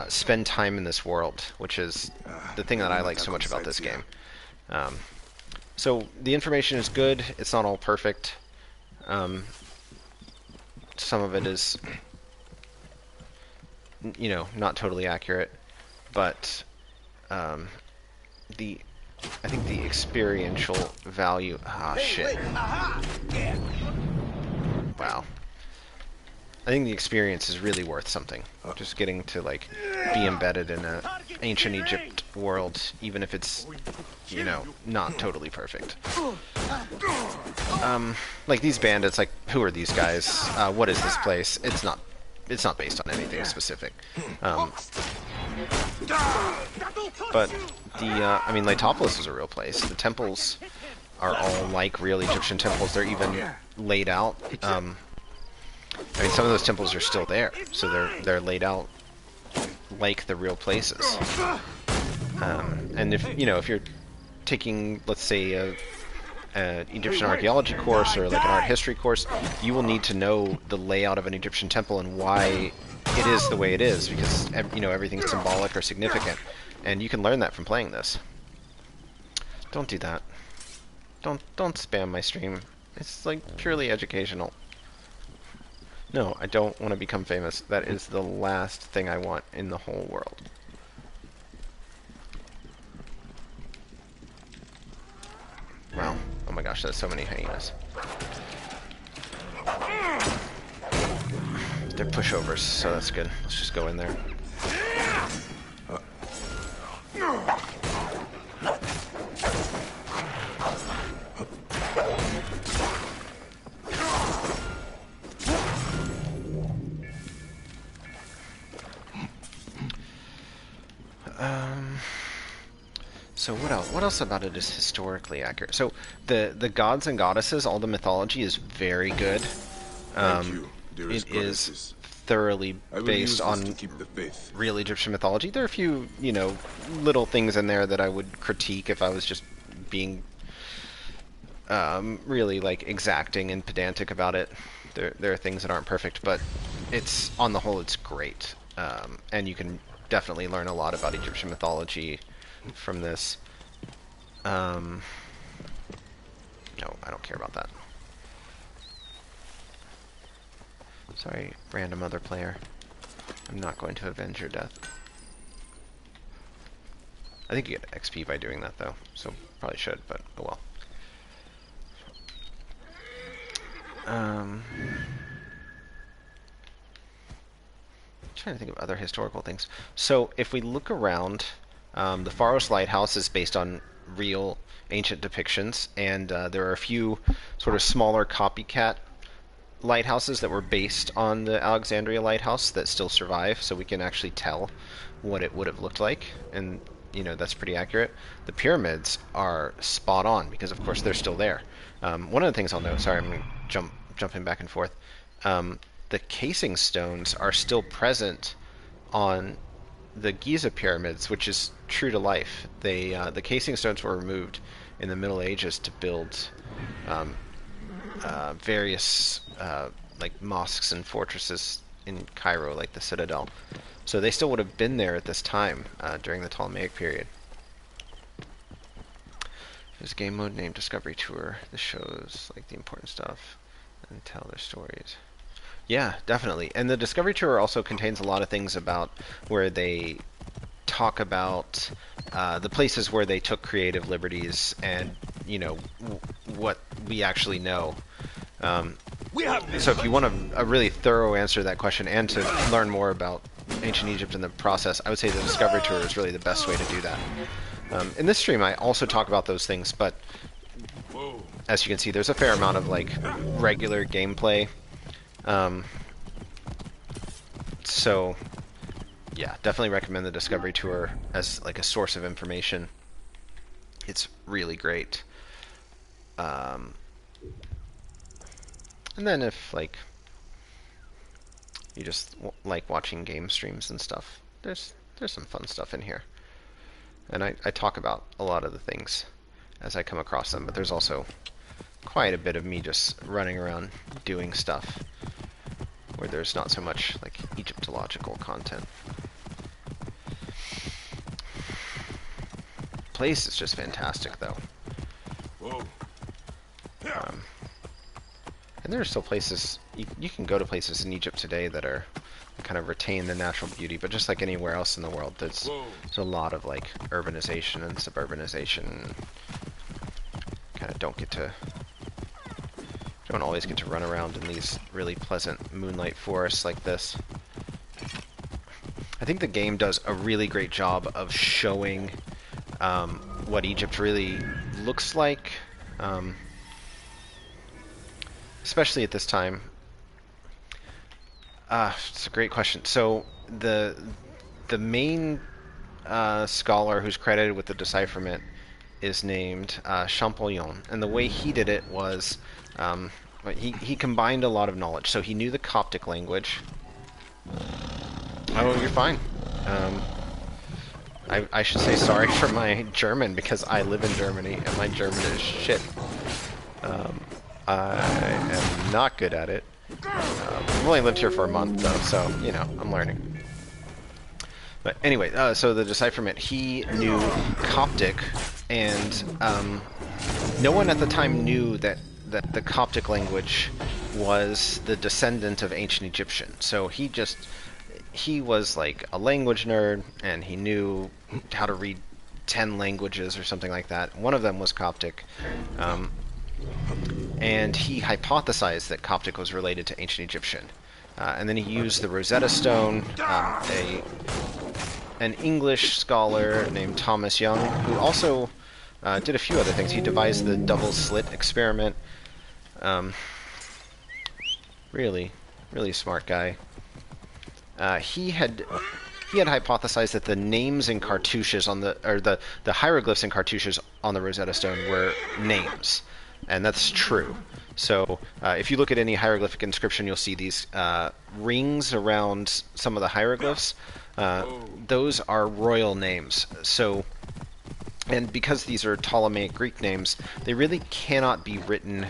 spend time in this world, which is the thing that I like so much about this game. So the information is good. It's not all perfect. Some of it is, you know, not totally accurate, but I think the experiential value. Ah, shit. Wow. I think the experience is really worth something. Just getting to like be embedded in a ancient Egypt world, even if it's, you know, not totally perfect. Like these bandits, like who are these guys? What is this place? It's not based on anything specific. But I mean, Letopolis is a real place. The temples are all like real Egyptian temples. They're even laid out. I mean, some of those temples are still there, so they're laid out like the real places. And if you're taking, let's say, an Egyptian archaeology course or like an art history course, you will need to know the layout of an Egyptian temple and why it is the way it is, because everything's symbolic or significant, and you can learn that from playing this. Don't do that. Don't spam my stream. It's like purely educational. No, I don't want to become famous. That is the last thing I want in the whole world. Wow. Oh my gosh, there's so many hyenas. They're pushovers, so that's good. Let's just go in there. So what else? What else about it is historically accurate? So the gods and goddesses, all the mythology is very good. Thank you, dearest It is goddesses. thoroughly I will use based this on to keep the faith. real Egyptian mythology. There are a few, little things in there that I would critique if I was just being really like exacting and pedantic about it. There are things that aren't perfect, but it's on the whole it's great, and you can definitely learn a lot about Egyptian mythology from this. No, I don't care about that. Sorry, random other player. I'm not going to avenge your death. I think you get XP by doing that, though, so probably should, but oh well. Trying to think of other historical things. So if we look around, the Pharos Lighthouse is based on real ancient depictions, and there are a few sort of smaller copycat lighthouses that were based on the Alexandria lighthouse that still survive, so we can actually tell what it would have looked like, and you know, that's pretty accurate. The pyramids are spot on because of course they're still there. One of the things I'll note, sorry, I'm jumping back and forth, the casing stones are still present on the Giza pyramids, which is true to life. The casing stones were removed in the Middle Ages to build various like mosques and fortresses in Cairo, like the Citadel. So they still would have been there at this time during the Ptolemaic period. There's a game mode named Discovery Tour. This shows like the important stuff and tell their stories. Yeah, definitely. And the Discovery Tour also contains a lot of things about where they talk about the places where they took creative liberties and, you know, what we actually know. So if you want a really thorough answer to that question and to learn more about ancient Egypt in the process, I would say the Discovery Tour is really the best way to do that. In this stream, I also talk about those things, but as you can see, there's a fair amount of like regular gameplay. So yeah, definitely recommend the Discovery Tour as like a source of information. It's really great. And then if like you just like watching game streams and stuff, there's some fun stuff in here. And I talk about a lot of the things as I come across them, but there's also quite a bit of me just running around doing stuff where there's not so much like Egyptological content. Place is just fantastic though. Whoa. And there are still places, you can go to places in Egypt today that are kind of retain the natural beauty, but just like anywhere else in the world, there's a lot of like urbanization and suburbanization. Kind of don't always get to run around in these really pleasant moonlight forests like this. I think the game does a really great job of showing what Egypt really looks like, especially at this time. It's a great question. So the main scholar who's credited with the decipherment is named Champollion, and the way he did it was he combined a lot of knowledge. So he knew the Coptic language. Oh, you're fine. I should say sorry for my German because I live in Germany and my German is shit. I am not good at it. I've only lived here for a month though, so, you know, I'm learning. But anyway, so the decipherment, he knew Coptic, and no one at the time knew that the Coptic language was the descendant of ancient Egyptian. So he was like a language nerd, and he knew how to read 10 languages or something like that. One of them was Coptic. And he hypothesized that Coptic was related to ancient Egyptian. And then he used the Rosetta Stone, an English scholar named Thomas Young, who also did a few other things. He devised the double slit experiment. Really smart guy. He had hypothesized that the names in cartouches the hieroglyphs in cartouches on the Rosetta Stone were names. And that's true. So if you look at any hieroglyphic inscription, you'll see these rings around some of the hieroglyphs. Those are royal names. So, and because these are Ptolemaic Greek names, they really cannot be written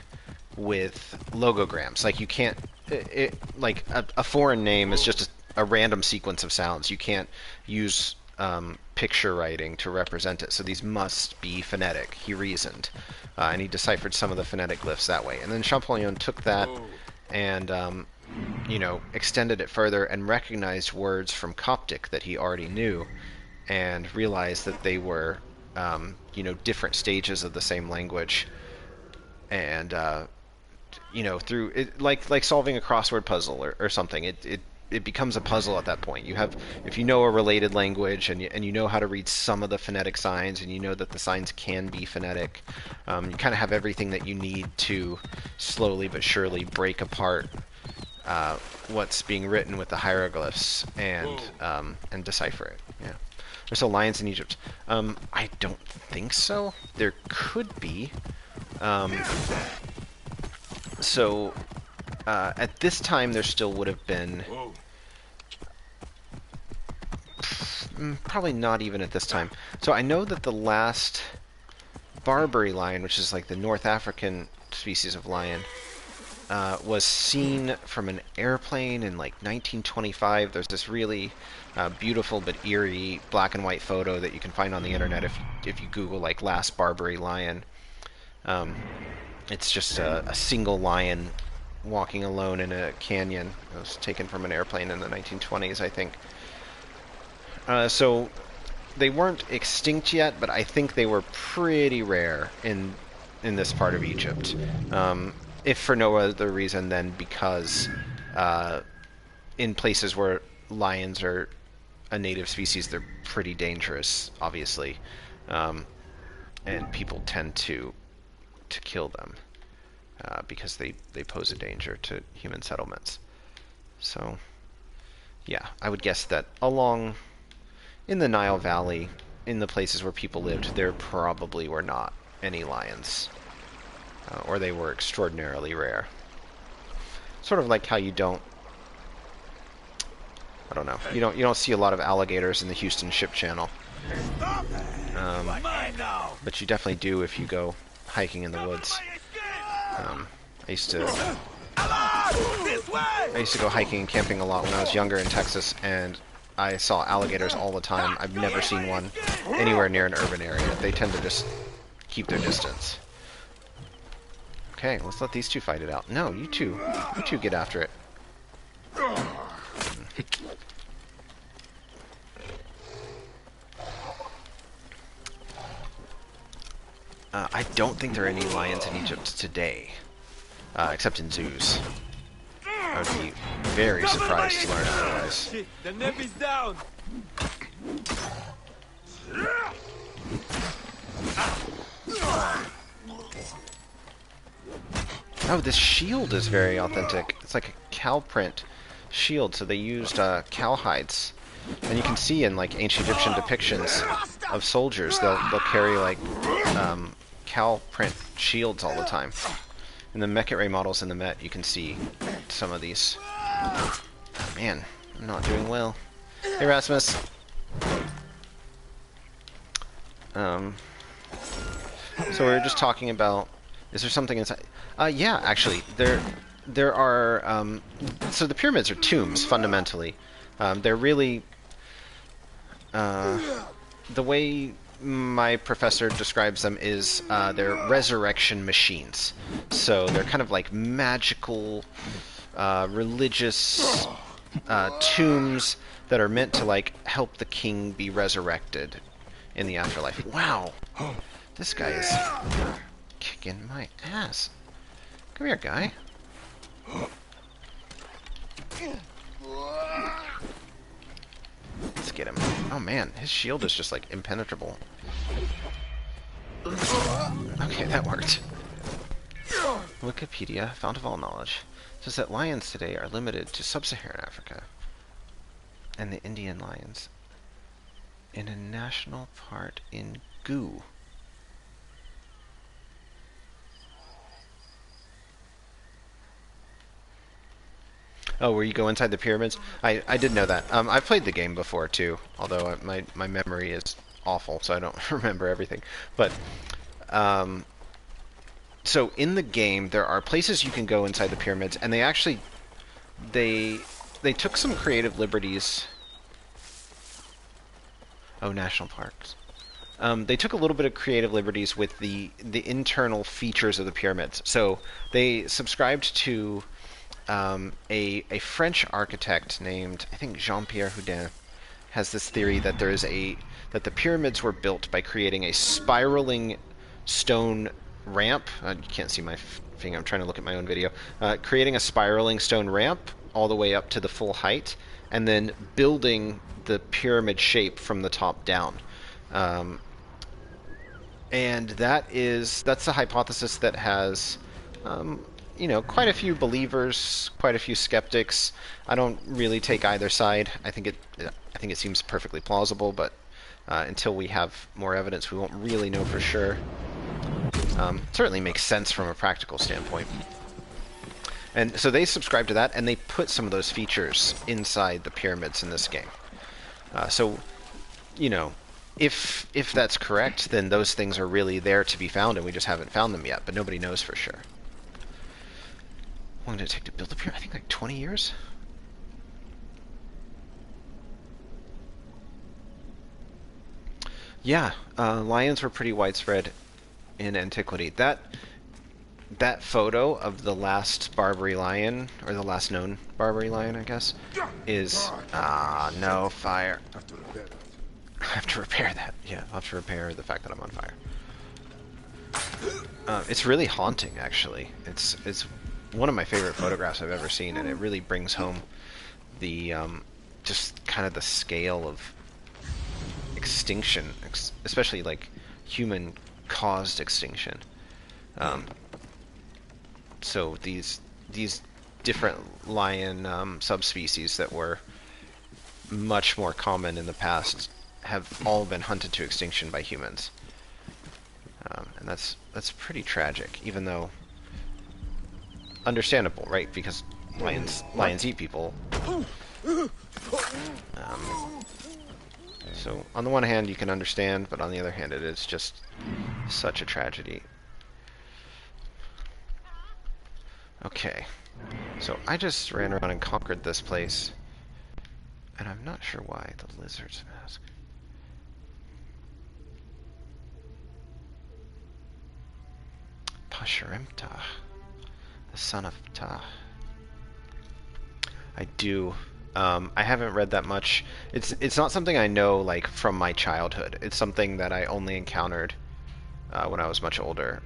with logograms. Like you can't, like a foreign name is just a random sequence of sounds. You can't use picture writing to represent it, so these must be phonetic, he reasoned. And he deciphered some of the phonetic glyphs that way. And then Champollion took that and, extended it further and recognized words from Coptic that he already knew and realized that they were, different stages of the same language. And, through it, like solving a crossword puzzle or something, it becomes a puzzle at that point. If you know a related language and you know how to read some of the phonetic signs, and you know that the signs can be phonetic, you kind of have everything that you need to slowly but surely break apart what's being written with the hieroglyphs and decipher it. Yeah. There's still lions in Egypt. I don't think so. There could be. At this time, there still would have been... Probably not even at this time. So I know that the last Barbary lion, which is like the North African species of lion, was seen from an airplane in like 1925. There's this really beautiful but eerie black and white photo that you can find on the internet if you Google like last Barbary lion. It's just a single lion walking alone in a canyon. It was taken from an airplane in the 1920s, I think. So they weren't extinct yet, but I think they were pretty rare in this part of Egypt. If for no other reason than because in places where lions are a native species, they're pretty dangerous, obviously, and people tend to kill them because they pose a danger to human settlements. So, yeah, I would guess that along in the Nile Valley, in the places where people lived, there probably were not any lions, or they were extraordinarily rare. Sort of like how you don't see a lot of alligators in the Houston Ship Channel. But you definitely do if you go hiking in the woods. I used to go hiking and camping a lot when I was younger in Texas, and I saw alligators all the time. I've never seen one anywhere near an urban area. They tend to just keep their distance. Okay, let's let these two fight it out. No, you two get after it. I don't think there are any lions in Egypt today, except in zoos. I would be very surprised to learn otherwise. The neb is down. Oh, this shield is very authentic. It's like a cow print shield, so they used cow hides. And you can see in like ancient Egyptian depictions of soldiers, they'll carry like cow print shields all the time. In the Mekhet models in the Met, you can see some of these. Oh, man, I'm not doing well. Hey, Rasmus. So we were just talking about, is there something inside? Yeah, actually, there are, so the pyramids are tombs, fundamentally. They're really, the way my professor describes them is they're resurrection machines. So they're kind of like magical, religious tombs that are meant to like help the king be resurrected in the afterlife. Wow, this guy is kicking my ass. Come here, guy. Let's get him. Oh man, his shield is just like impenetrable. Okay, that worked. Wikipedia, fount of all knowledge, says that lions today are limited to sub-Saharan Africa and the Indian lions in a national park in Goo. Oh, where you go inside the pyramids? I did know that. I've played the game before too, although my memory is awful, so I don't remember everything. But so in the game, there are places you can go inside the pyramids, and they they took some creative liberties. Oh, national parks. They took a little bit of creative liberties with the internal features of the pyramids. So they subscribed to a French architect named, I think, Jean-Pierre Houdin, has this theory that that the pyramids were built by creating a spiraling stone ramp. You can't see my finger. I'm trying to look at my own video. Creating a spiraling stone ramp all the way up to the full height, and then building the pyramid shape from the top down. And that's the hypothesis that has, quite a few believers, quite a few skeptics. I don't really take either side. I think it seems perfectly plausible, but until we have more evidence, we won't really know for sure. It certainly makes sense from a practical standpoint. And so they subscribe to that, and they put some of those features inside the pyramids in this game. So, if that's correct, then those things are really there to be found, and we just haven't found them yet, but nobody knows for sure. How long did it take to build the pyramid? I think like 20 years? Yeah, lions were pretty widespread in antiquity. That photo of the last Barbary lion, or the last known Barbary lion, I guess, is... no, fire. I have to repair that. Yeah, I'll have to repair the fact that I'm on fire. It's really haunting, actually. It's one of my favorite photographs I've ever seen, and it really brings home the just kind of the scale of extinction, especially like human-caused extinction. So these different lion subspecies that were much more common in the past have all been hunted to extinction by humans, and that's pretty tragic. Even though understandable, right? Because lions eat people. So on the one hand, you can understand, but on the other hand, it is just such a tragedy. Okay, so I just ran around and conquered this place, and I'm not sure why. The lizard's mask. Pashurimta, the son of Ptah. I do. I haven't read that much. It's not something I know like from my childhood. It's something that I only encountered when I was much older.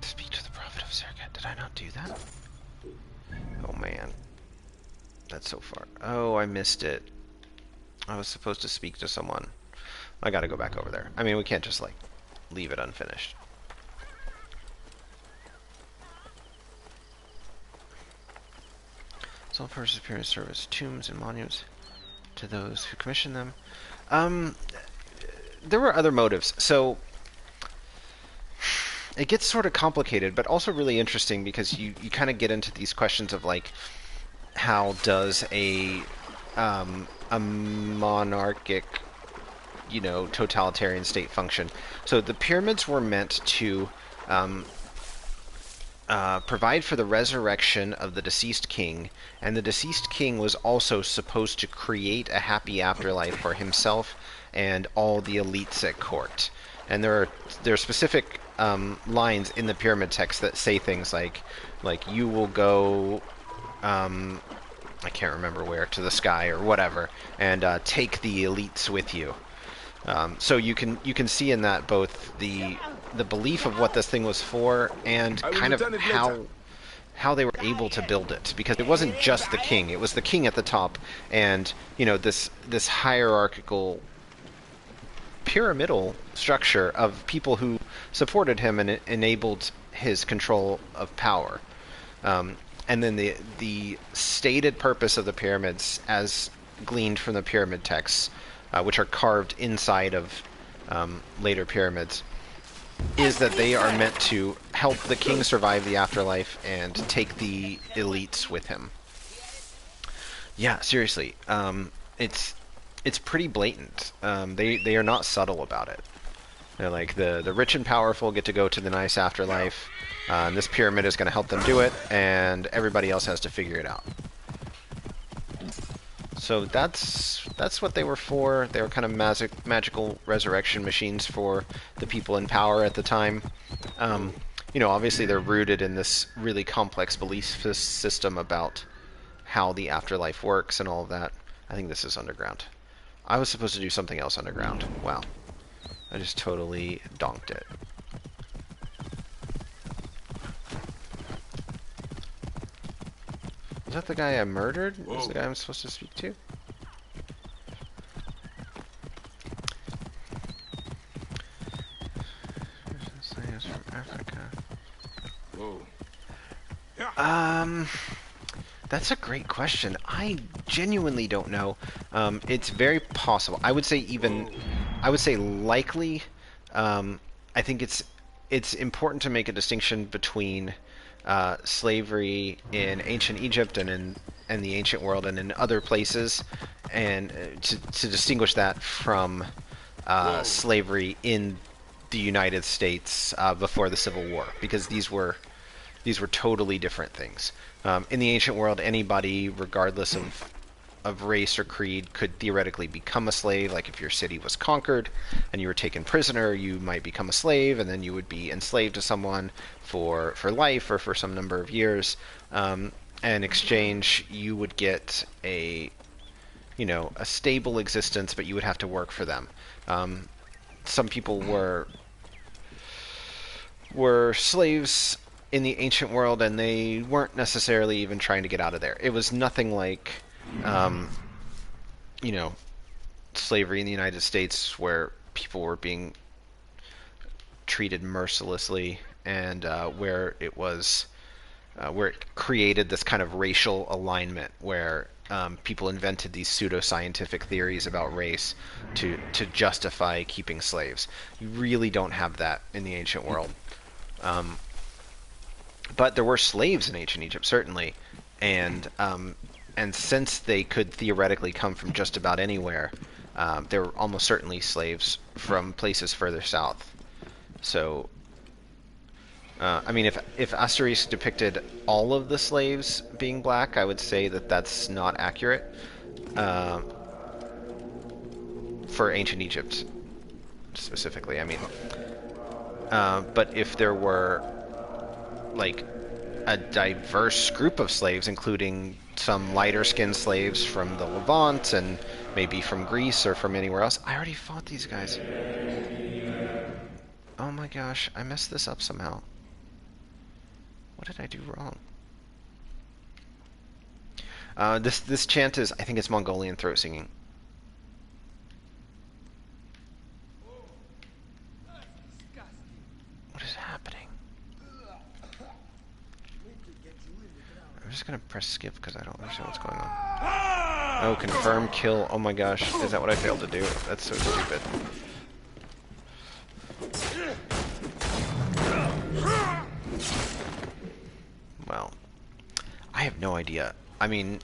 Speak to the prophet of Serket. Did I not do that? Oh man, that's so far. Oh, I missed it. I was supposed to speak to someone. I gotta go back over there. I mean, we can't just like leave it unfinished. All persons appear in service tombs and monuments to those who commissioned them. There were other motives, so it gets sort of complicated, but also really interesting because you kind of get into these questions of like, how does a monarchic, totalitarian state function? So the pyramids were meant to provide for the resurrection of the deceased king, and the deceased king was also supposed to create a happy afterlife for himself and all the elites at court. And there are specific lines in the pyramid text that say things like you will go, I can't remember where, to the sky or whatever, and take the elites with you. So you can see in that both the belief of what this thing was for and kind of how they were able to build it, because it wasn't just the king, it was the king at the top, and this hierarchical pyramidal structure of people who supported him and enabled his control of power. And then the stated purpose of the pyramids, as gleaned from the pyramid texts, which are carved inside of later pyramids, is that they are meant to help the king survive the afterlife and take the elites with him. Yeah, seriously, it's pretty blatant. They are not subtle about it. They're like the rich and powerful get to go to the nice afterlife, And this pyramid is going to help them do it, and everybody else has to figure it out. So that's what they were for. They were kind of magical resurrection machines for the people in power at the time. You know, obviously they're rooted in this really complex belief system about how the afterlife works and all of that. I think this is underground. I was supposed to do something else underground. Wow. I just totally donked it. Is that the guy I murdered? Whoa. Is the guy I'm supposed to speak to? Slaves from Africa. Whoa. That's a great question. I genuinely don't know. It's very possible. I would say likely. I think it's important to make a distinction between slavery in ancient Egypt and the ancient world and in other places, and to distinguish that from slavery in the United States before the Civil War, because these were totally different things. In the ancient world, anybody, regardless of race or creed, could theoretically become a slave. Like if your city was conquered and you were taken prisoner, you might become a slave, and then you would be enslaved to someone for life or for some number of years. And in exchange, you would get a stable existence, but you would have to work for them. Some people were slaves in the ancient world, and they weren't necessarily even trying to get out of there. It was nothing like, slavery in the United States, where people were being treated mercilessly, and where it created this kind of racial alignment, where people invented these pseudoscientific theories about race to justify keeping slaves. You really don't have that in the ancient world. But there were slaves in ancient Egypt, certainly, and since they could theoretically come from just about anywhere, they were almost certainly slaves from places further south. So, I mean, if Asterisks depicted all of the slaves being black, I would say that that's not accurate for ancient Egypt specifically. I mean, but if there were like a diverse group of slaves, including some lighter-skinned slaves from the Levant and maybe from Greece or from anywhere else. I already fought these guys. Oh my gosh, I messed this up somehow. What did I do wrong? This chant is, I think it's Mongolian throat singing. What is happening? I'm just gonna press skip because I don't understand what's going on. Oh, confirm kill. Oh my gosh, is that what I failed to do? That's so stupid. Well, I have no idea. I mean,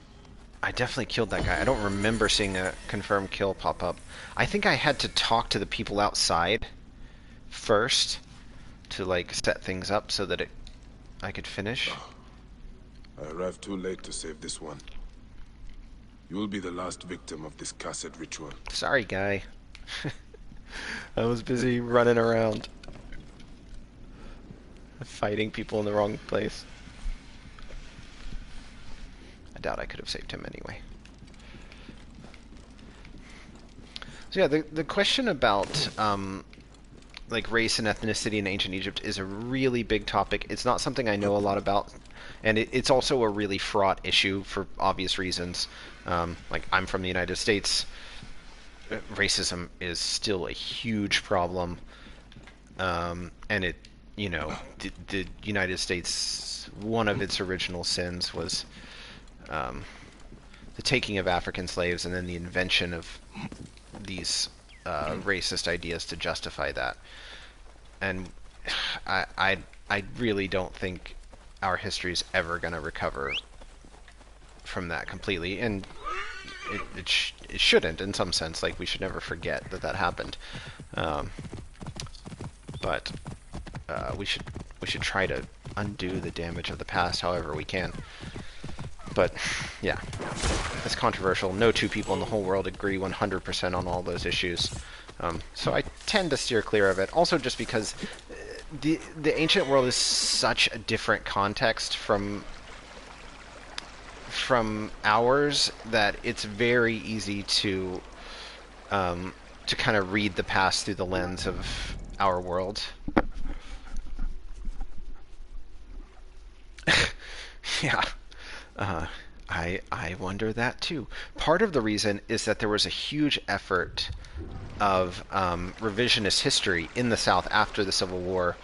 I definitely killed that guy. I don't remember seeing a confirm kill pop up. I think I had to talk to the people outside first to like set things up so that I could finish. I arrived too late to save this one. You will be the last victim of this cursed ritual. Sorry, guy. I was busy running around. Fighting people in the wrong place. I doubt I could have saved him anyway. So yeah, the question about like race and ethnicity in ancient Egypt is a really big topic. It's not something I know a lot about. And it's also a really fraught issue for obvious reasons. Like, I'm from the United States. Racism is still a huge problem. And it, the United States, one of its original sins was the taking of African slaves and then the invention of these racist ideas to justify that. And I really don't think our history is ever going to recover from that completely, and it shouldn't in some sense. Like, we should never forget that happened, but we should try to undo the damage of the past however we can. But, yeah, it's controversial. No two people in the whole world agree 100% on all those issues. So I tend to steer clear of it. Also just because the ancient world is such a different context from ours that it's very easy to kind of read the past through the lens of our world. Yeah. I wonder that too. Part of the reason is that there was a huge effort of revisionist history in the South after the Civil War.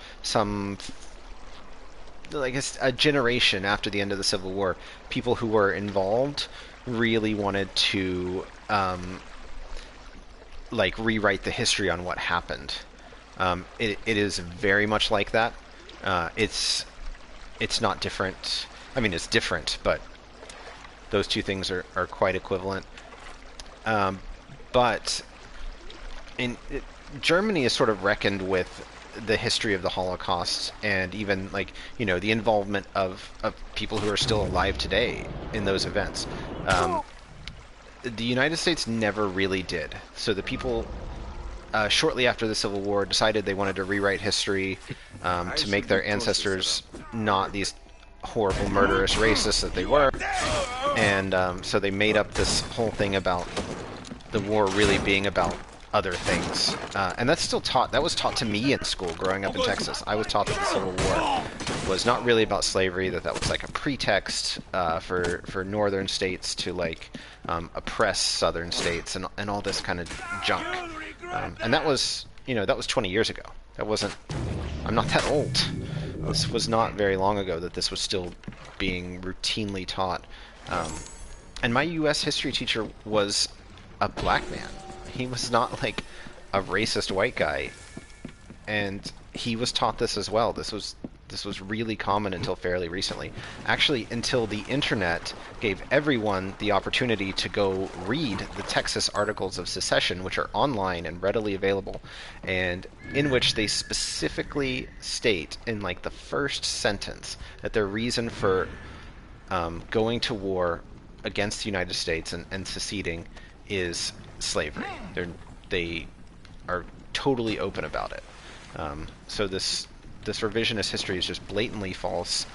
A generation after the end of the Civil War, people who were involved really wanted to rewrite the history on what happened. It is very much like that. It's not different. I mean, it's different, but those two things are quite equivalent. But Germany is sort of reckoned with the history of the Holocaust and even the involvement of people who are still alive today in those events. The United States never really did. So the people shortly after the Civil War decided they wanted to rewrite history to make their ancestors not these horrible, murderous racists that they were. And so they made up this whole thing about the war really being about other things. And that's still taught. That was taught to me in school growing up in Texas. I was taught that the Civil War was not really about slavery, that was like a pretext for northern states to oppress southern states and all this kind of junk. And that was 20 years ago. That wasn't... I'm not that old. This was not very long ago that this was still being routinely taught. And my U.S. history teacher was a black man. He was not like a racist white guy. And he was taught this as well. This was really common until fairly recently. Actually, until the internet gave everyone the opportunity to go read the Texas Articles of Secession, which are online and readily available, and in which they specifically state in the first sentence that their reason for going to war against the United States and seceding is slavery. They are totally open about it. So this revisionist history is just blatantly false.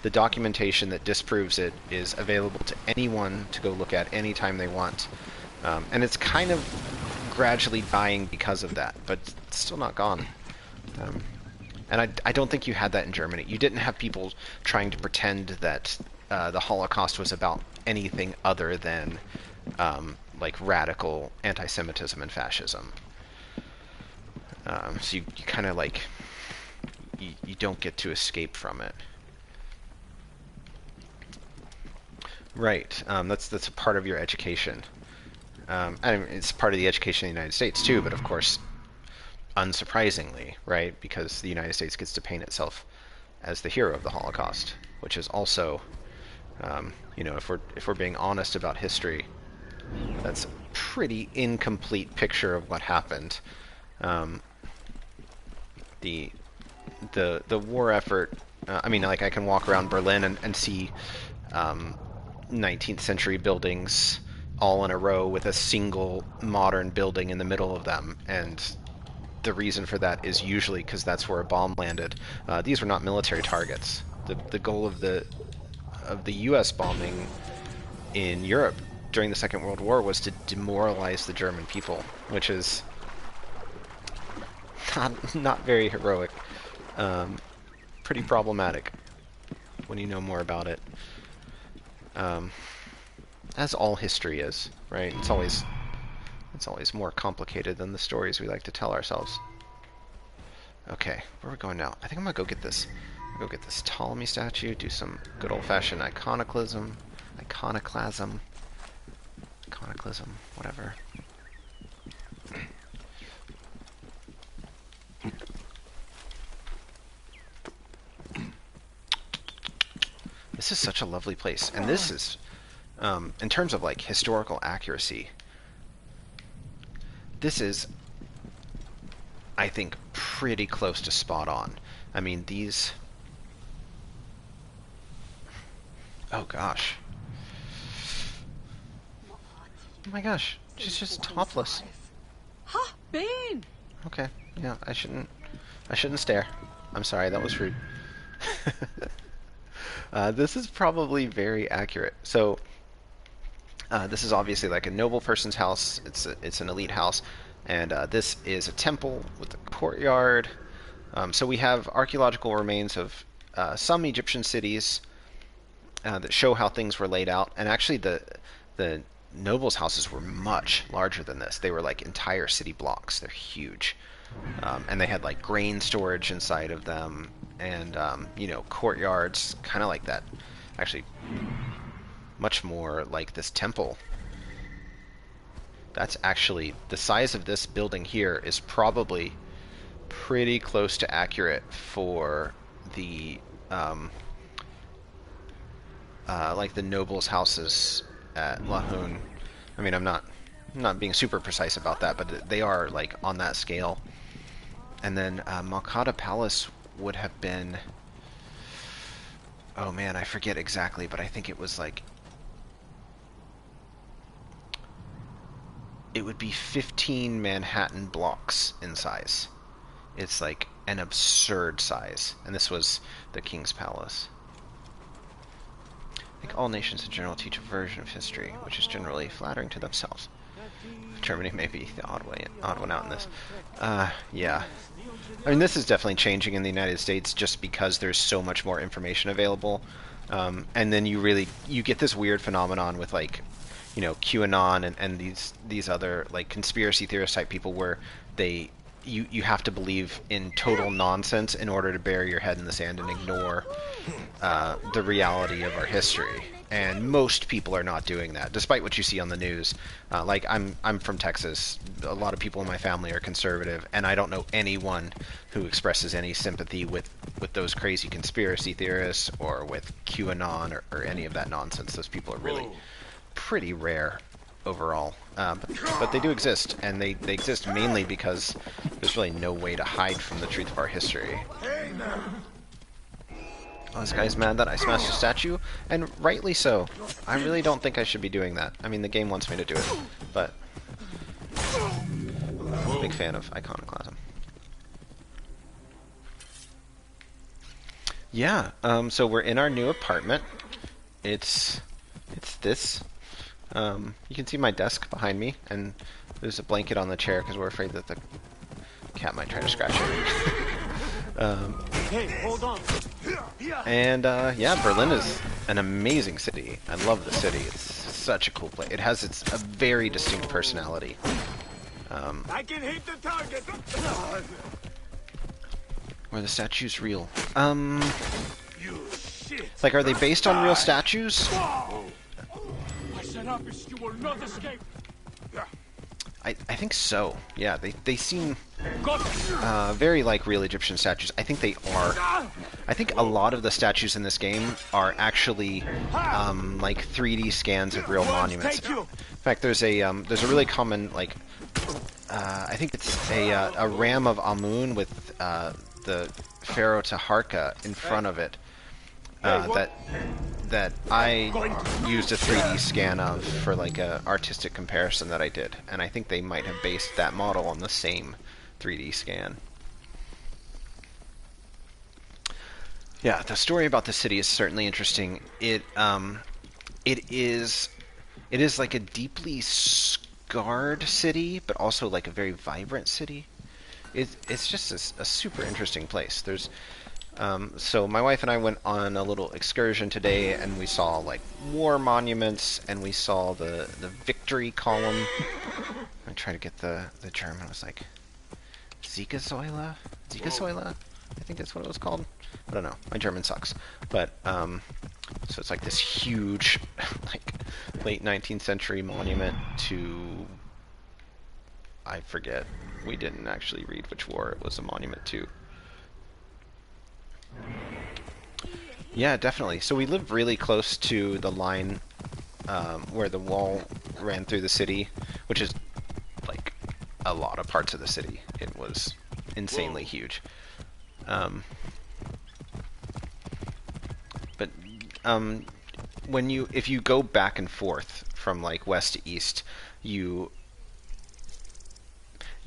The documentation that disproves it is available to anyone to go look at anytime they want. And it's kind of gradually dying because of that, but it's still not gone. And I don't think you had that in Germany. You didn't have people trying to pretend that the Holocaust was about anything other than radical anti-Semitism and fascism. So you kind of you don't get to escape from it. Right. That's a part of your education. It's part of the education in the United States too, but of course, unsurprisingly, right? Because the United States gets to paint itself as the hero of the Holocaust, which is also, if we're being honest about history, that's a pretty incomplete picture of what happened. The war effort. I can walk around Berlin and see 19th century buildings all in a row with a single modern building in the middle of them, and the reason for that is usually because that's where a bomb landed. These were not military targets. The goal of the U.S. bombing in Europe during the Second World War was to demoralize the German people, which is not very heroic. Pretty problematic when you know more about it. As all history is, right? It's always more complicated than the stories we like to tell ourselves. Okay, where are we going now? I think I'm gonna go get this Ptolemy statue, do some good old-fashioned iconoclasm, whatever. This is such a lovely place, and this is, in terms of historical accuracy, this is, I think, pretty close to spot on. I mean, these Oh gosh. Oh my gosh, she's just topless. Ha, Bean! Okay, yeah, I shouldn't stare. I'm sorry, that was rude. This is probably very accurate. So, this is obviously like a noble person's house. It's an elite house, and this is a temple with a courtyard. So we have archaeological remains of some Egyptian cities that show how things were laid out, and actually the nobles' houses were much larger than this. They were like entire city blocks. They're huge, and they had like grain storage inside of them, and courtyards, kind of like that. Actually, much more like this temple. That's actually the size of this building here is probably pretty close to accurate for the like the nobles' houses at Lahun. I mean, I'm not being super precise about that, but they are like on that scale. And then Malkata Palace would have been, oh man, I forget exactly, but I think it was like, it would be 15 Manhattan blocks in size. It's like an absurd size, and this was the King's Palace. I think all nations in general teach a version of history, which is generally flattering to themselves. Germany may be the odd one out in this. Yeah. I mean, this is definitely changing in the United States just because there's so much more information available. And then you get this weird phenomenon with like, QAnon and these other like conspiracy theorist type people where you have to believe in total nonsense in order to bury your head in the sand and ignore the reality of our history. And most people are not doing that, despite what you see on the news. Like I'm from Texas. A lot of people in my family are conservative, and I don't know anyone who expresses any sympathy with those crazy conspiracy theorists or with QAnon or any of that nonsense. Those people are really pretty rare overall. But they do exist, and they exist mainly because there's really no way to hide from the truth of our history. Oh, this guy's mad that I smashed a statue, and rightly so. I really don't think I should be doing that. I mean, the game wants me to do it, but big fan of iconoclasm. Yeah, so we're in our new apartment. It's this. You can see my desk behind me, and there's a blanket on the chair because we're afraid that the cat might try to scratch it. Hey, hold on. And yeah, Berlin is an amazing city. I love the city. It's such a cool place. It has a very distinct personality. I can hit the target. Were the statues real? You shit. Like, are they based on real statues? I set up as you will not escape. I think so. Yeah, they seem very like real Egyptian statues. I think they are. I think a lot of the statues in this game are actually like 3D scans of real monuments. In fact, there's a really common like I think it's a ram of Amun with the pharaoh Taharka in front of it that I used a 3D scan of for like a artistic comparison that I did, and I think they might have based that model on the same 3D scan. Yeah, the story about the city is certainly interesting. It is like a deeply scarred city, but also like a very vibrant city. It's just a super interesting place. There's so my wife and I went on a little excursion today, and we saw like war monuments, and we saw the victory column. I tried to get the German. I was like, Siegessäule? I think that's what it was called. I don't know. My German sucks. But so it's like this huge, like late 19th century monument to, I forget. We didn't actually read which war it was a monument to. Yeah, definitely. So we live really close to the line where the wall ran through the city, which is like a lot of parts of the city. It was insanely huge. But if you go back and forth from like west to east, you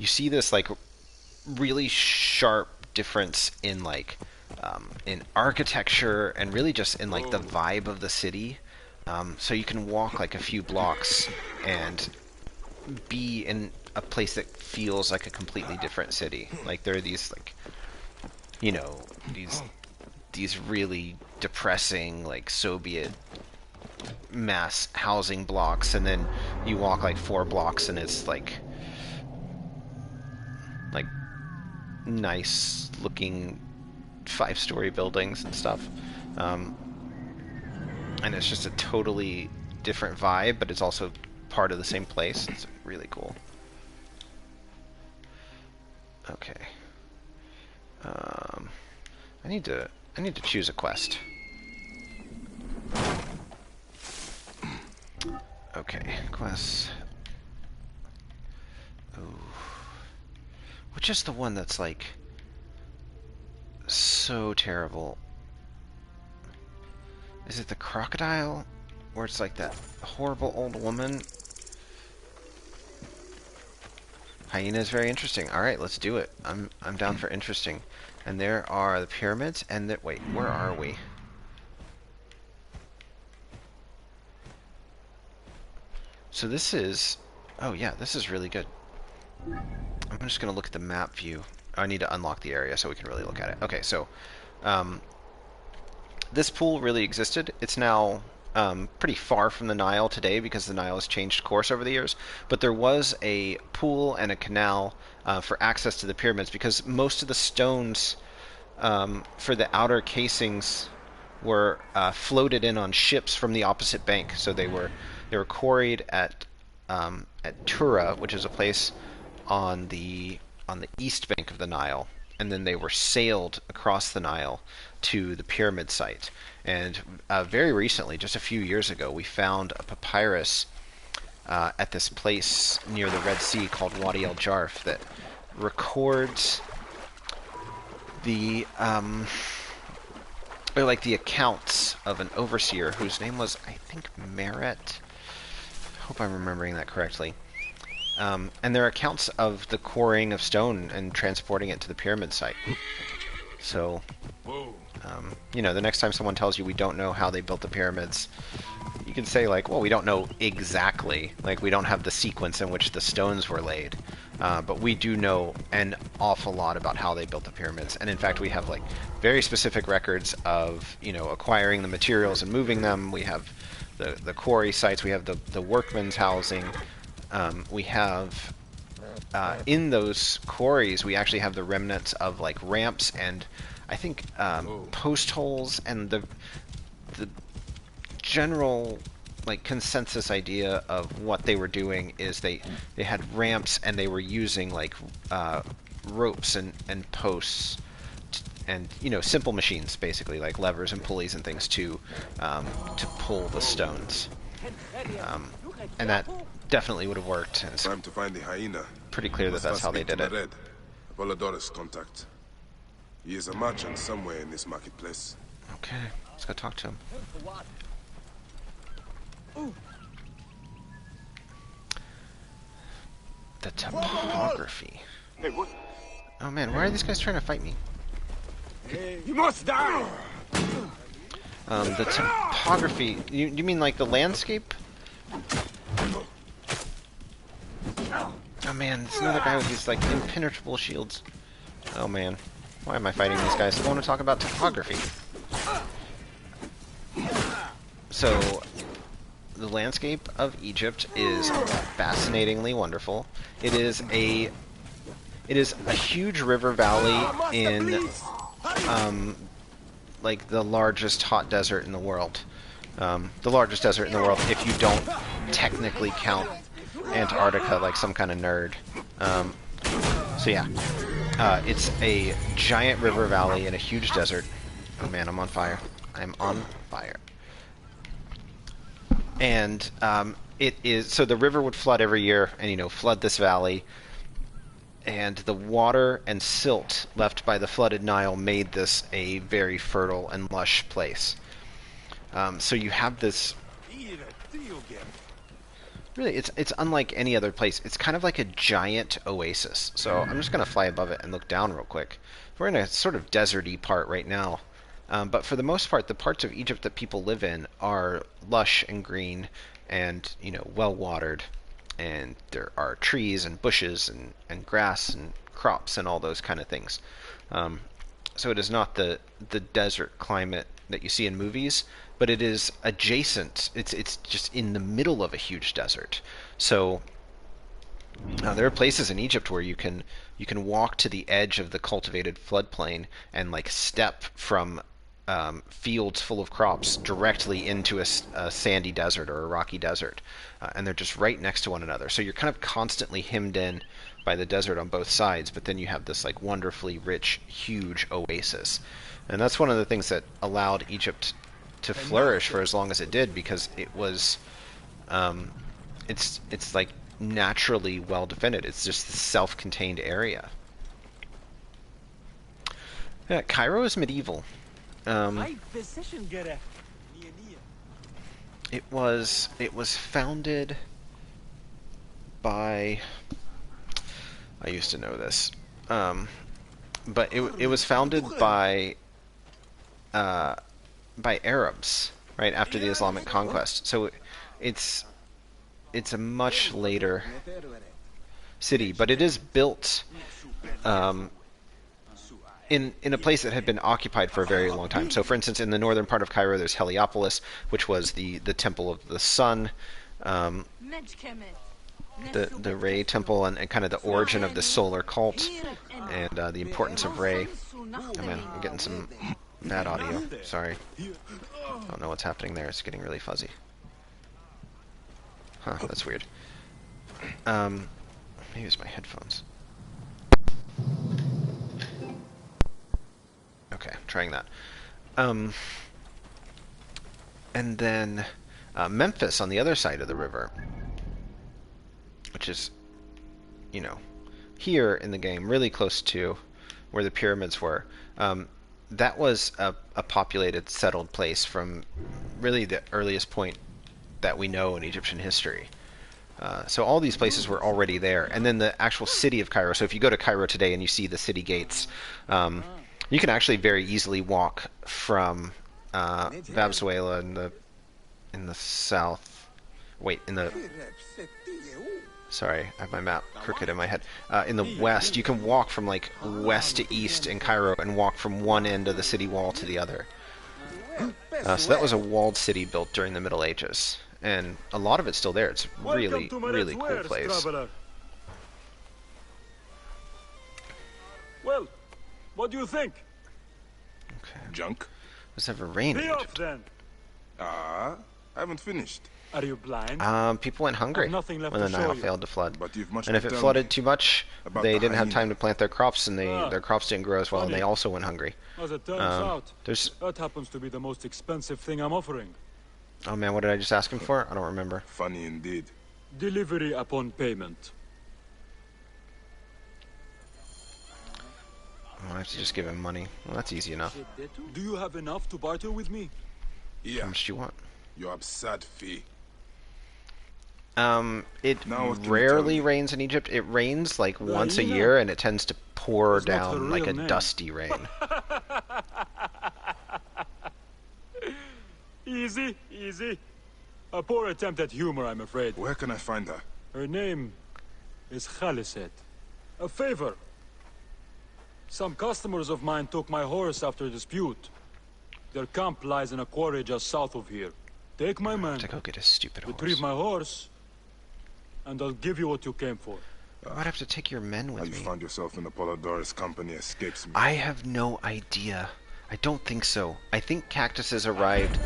see this like really sharp difference in like in architecture and really just in like the vibe of the city. So you can walk like a few blocks and be in a place that feels like a completely different city. Like there are these like, you know, these really depressing like Soviet mass housing blocks, and then you walk like 4 blocks and it's like nice looking 5-story buildings and stuff. And it's just a totally different vibe, but it's also part of the same place. It's really cool. Okay. I need to choose a quest. Okay, quest. Ooh. Which is the one that's like so terrible? Is it the crocodile? Where it's like that horrible old woman? Hyena is very interesting. Alright, let's do it. I'm down for interesting. And there are the pyramids, and wait, where are we? So this is... Oh yeah, this is really good. I'm just going to look at the map view. I need to unlock the area so we can really look at it. Okay, so... this pool really existed. It's now pretty far from the Nile today because the Nile has changed course over the years. But there was a pool and a canal for access to the pyramids because most of the stones for the outer casings were floated in on ships from the opposite bank. So they were quarried at Tura, which is a place on the east bank of the Nile, and then they were sailed across the Nile to the pyramid site. And very recently, just a few years ago, we found a papyrus at this place near the Red Sea called Wadi el-Jarf that records the the accounts of an overseer whose name was, I think, Merit. Hope I'm remembering that correctly. And they're accounts of the quarrying of stone and transporting it to the pyramid site. So, you know, the next time someone tells you we don't know how they built the pyramids, you can say, like, well, we don't know exactly. Like, we don't have the sequence in which the stones were laid. But we do know an awful lot about how they built the pyramids. And in fact, we have, like, very specific records of, you know, acquiring the materials and moving them. We have the quarry sites. We have the workmen's housing. We have... in those quarries, we actually have the remnants of, like, ramps and, I think, post holes, and the general, like, consensus idea of what they were doing is they had ramps and they were using, like, ropes and posts and, you know, simple machines, basically, like levers and pulleys and things to pull the stones. And that definitely would have worked. And it's time to find the hyena. Pretty clear that that's how they did it. Apollodorus contact. He is a merchant somewhere in this marketplace. Okay, let's go talk to him. The topography. Oh man, why are these guys trying to fight me? You must die! The topography... You mean like the landscape? Oh man, it's another guy with these, like, impenetrable shields. Oh man. Why am I fighting these guys? I want to talk about topography. So, the landscape of Egypt is fascinatingly wonderful. It is a huge river valley in, like, the largest hot desert in the world. The largest desert in the world if you don't technically count Antarctica like some kind of nerd. So yeah, it's a giant river valley in a huge desert. Oh man, I'm on fire. I'm on fire. And it is, so the river would flood every year and, you know, flood this valley. And the water and silt left by the flooded Nile made this a very fertile and lush place. So you have this... Really, it's unlike any other place. It's kind of like a giant oasis. So I'm just going to fly above it and look down real quick. We're in a sort of deserty part right now. But for the most part, the parts of Egypt that people live in are lush and green and, you know, well-watered. And there are trees and bushes and grass and crops and all those kind of things. So it is not the desert climate that you see in movies, but it is adjacent. It's just in the middle of a huge desert. So there are places in Egypt where you can walk to the edge of the cultivated floodplain and like step from fields full of crops directly into a sandy desert or a rocky desert, and they're just right next to one another. So you're kind of constantly hemmed in by the desert on both sides, but then you have this like wonderfully rich, huge oasis, and that's one of the things that allowed Egypt to flourish for as long as it did, because it was, it's like naturally well defended. It's just this self-contained area. Yeah, Cairo is medieval. It was founded by, I used to know this, but it was founded by Arabs right after the Islamic conquest. So it's a much later city, but it is built in a place that had been occupied for a very long time. So, for instance, in the northern part of Cairo, there's Heliopolis, which was the temple of the sun, the Re temple, and kind of the origin of the solar cult, and the importance of Re. Oh man, I'm getting some bad audio. Sorry. I don't know what's happening there. It's getting really fuzzy. Huh, that's weird. Maybe it's my headphones. Okay, trying that. And then Memphis on the other side of the river, which is, you know, here in the game, really close to where the pyramids were. That was a populated, settled place from really the earliest point that we know in Egyptian history. So all these places were already there. And then the actual city of Cairo, so if you go to Cairo today and you see the city gates, you can actually very easily walk from Babzuela in the south. Wait, sorry, I have my map crooked in my head. In the west, you can walk from like west to east in Cairo and walk from one end of the city wall to the other. So that was a walled city built during the Middle Ages, and a lot of it's still there. It's really, really cool place. Well, what do you think? Okay. Junk? Does it ever rain in Egypt? Then. I haven't finished. Are you blind? People went hungry when the Nile failed to flood. But you've much and if it flooded too much, they didn't have time to plant their crops, and their crops didn't grow as well, and they also went hungry. As it turns out, that happens to be the most expensive thing I'm offering. Oh man, what did I just ask him for? I don't remember. Funny indeed. Delivery upon payment. Oh, I have to just give him money. Well, that's easy enough. Do you have enough to barter with me? Yeah. How much do you want? Your absurd fee. It rarely rains in Egypt. It rains like once a year, and it tends to pour down like a dusty rain. Easy, easy. A poor attempt at humor, I'm afraid. Where can I find her? Her name is Khaliset. A favor. Some customers of mine took my horse after a dispute. Their camp lies in a quarry just south of here. Take my man, to go get his stupid horse. Retrieve my horse, and I'll give you what you came for. I'd have to take your men with How me. you found yourself in Apollodorus' company escapes me. I have no idea. I don't think so. I think cactuses arrived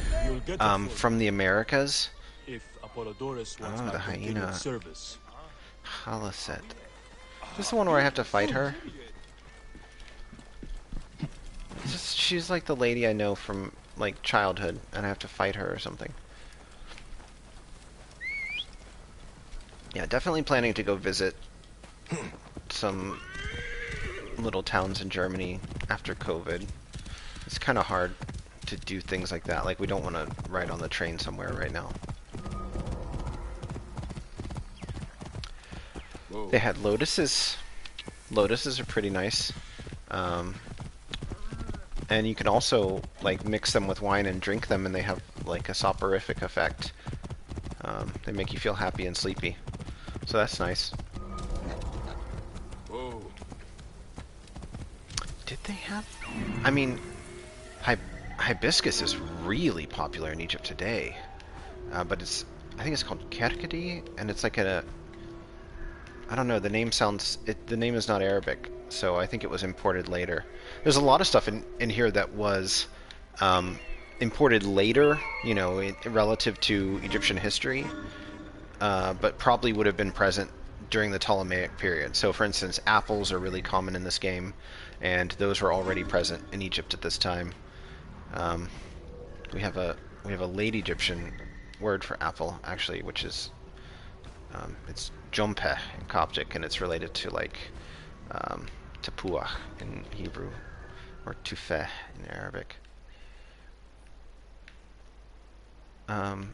from the Americas. If Apollodorus wants the hyena. Service. Khaliset. Is this the one where I have to fight her? She's like the lady I know from like childhood, and I have to fight her or something. Yeah, definitely planning to go visit some little towns in Germany after COVID. It's kind of hard to do things like that. Like, we don't want to ride on the train somewhere right now. Whoa. They had lotuses. Lotuses are pretty nice. And you can also, like, mix them with wine and drink them, and they have, like, a soporific effect. They make you feel happy and sleepy. So that's nice. Whoa. Did they have... I mean, hibiscus is really popular in Egypt today. But it's... I think it's called kerkedi, and it's like a... I don't know, the name sounds... the name is not Arabic, so I think it was imported later. There's a lot of stuff in here that was imported later, you know, relative to Egyptian history, but probably would have been present during the Ptolemaic period. So, for instance, apples are really common in this game, and those were already present in Egypt at this time. We have a late Egyptian word for apple, actually, which is it's jompeh in Coptic, and it's related to, like, tapuach in Hebrew, or tufeh in Arabic.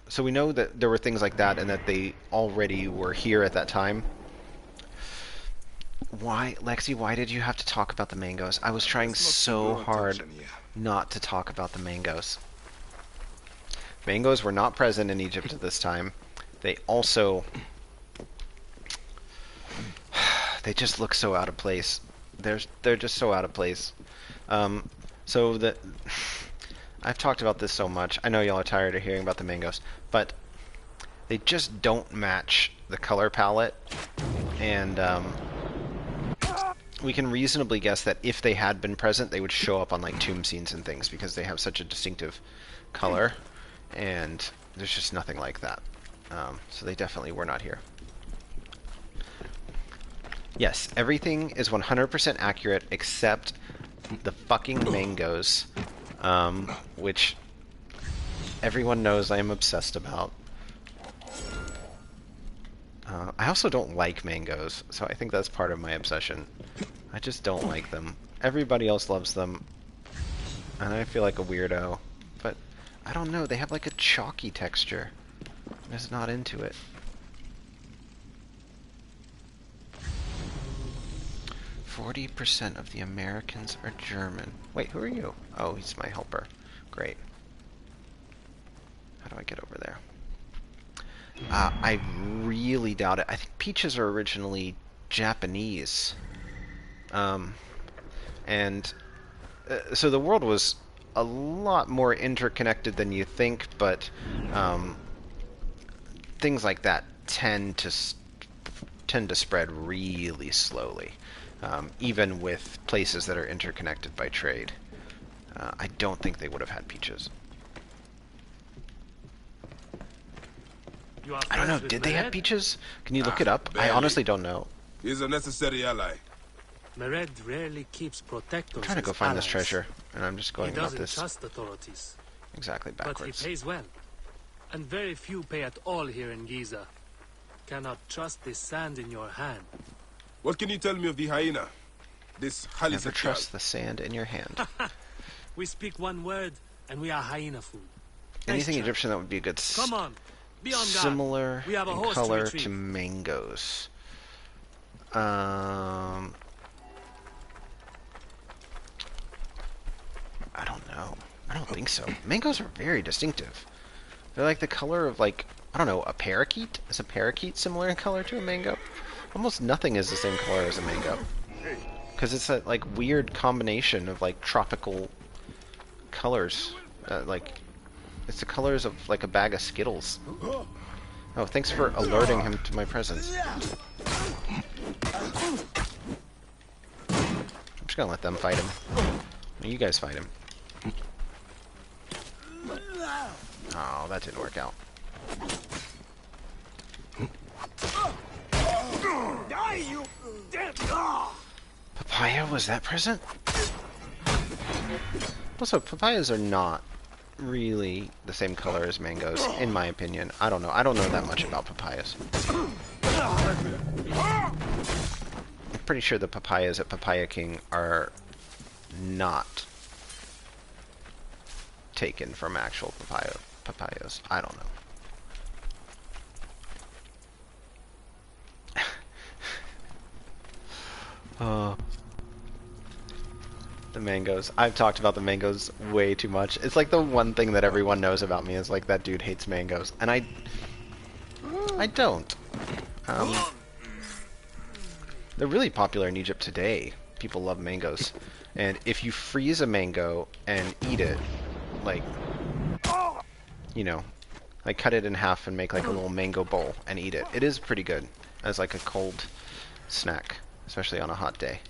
So we know that there were things like that, and that they already were here at that time. Why, Lexi, why did you have to talk about the mangoes? I was trying so hard not to talk about the mangoes. Mangoes were not present in Egypt at this time. They also... they just look so out of place. They're just so out of place. So that... I've talked about this so much. I know y'all are tired of hearing about the mangoes, but they just don't match the color palette, and we can reasonably guess that if they had been present, they would show up on, like, tomb scenes and things, because they have such a distinctive color, and there's just nothing like that. So they definitely were not here. Yes, everything is 100% accurate except the fucking mangoes. Which everyone knows I am obsessed about. I also don't like mangoes, so I think that's part of my obsession. I just don't like them. Everybody else loves them, and I feel like a weirdo. But I don't know, they have like a chalky texture. I'm just not into it. "40% of the Americans are German." Wait, who are you? Oh, he's my helper. Great. How do I get over there? I really doubt it. I think peaches are originally Japanese. So the world was a lot more interconnected than you think, but things like that tend to spread really slowly. Even with places that are interconnected by trade. I don't think they would have had peaches. I don't know, did they have peaches? Can you look it up? Barely. I honestly don't know. He's a necessary ally. Mered rarely keeps protectors. I'm trying to go find this treasure, and I'm just going he about doesn't this trust authorities. exactly backwards. But he pays well. And very few pay at all here in Giza. Cannot trust this sand in your hand. What can you tell me of the hyena? This Never Halizakal? trust the sand in your hand. We speak one word, and we are hyena food. Anything Nice Egyptian that would be a good Come on, be on guard. similar We have a in horse color to retrieve. to mangoes. I don't know. I don't think so. Mangoes are very distinctive. They're like the color of, like, I don't know, a parakeet? Is a parakeet similar in color to a mango? Almost nothing is the same color as a mango. Because it's a, like, weird combination of, like, tropical colors. Like, it's the colors of, like, a bag of Skittles. Oh, thanks for alerting him to my presence. I'm just gonna let them fight him. You guys fight him. Oh, that didn't work out. Papaya, was that present? Also, papayas are not really the same color as mangoes, in my opinion. I don't know. I don't know that much about papayas. I'm pretty sure the papayas at Papaya King are not taken from actual papayas. I don't know. The mangoes. I've talked about the mangoes way too much. It's like the one thing that everyone knows about me is like that dude hates mangoes, and I don't. They're really popular in Egypt today. People love mangoes, and if you freeze a mango and eat it, like, you know, like cut it in half and make like a little mango bowl and eat it. It is pretty good as like a cold snack, especially on a hot day.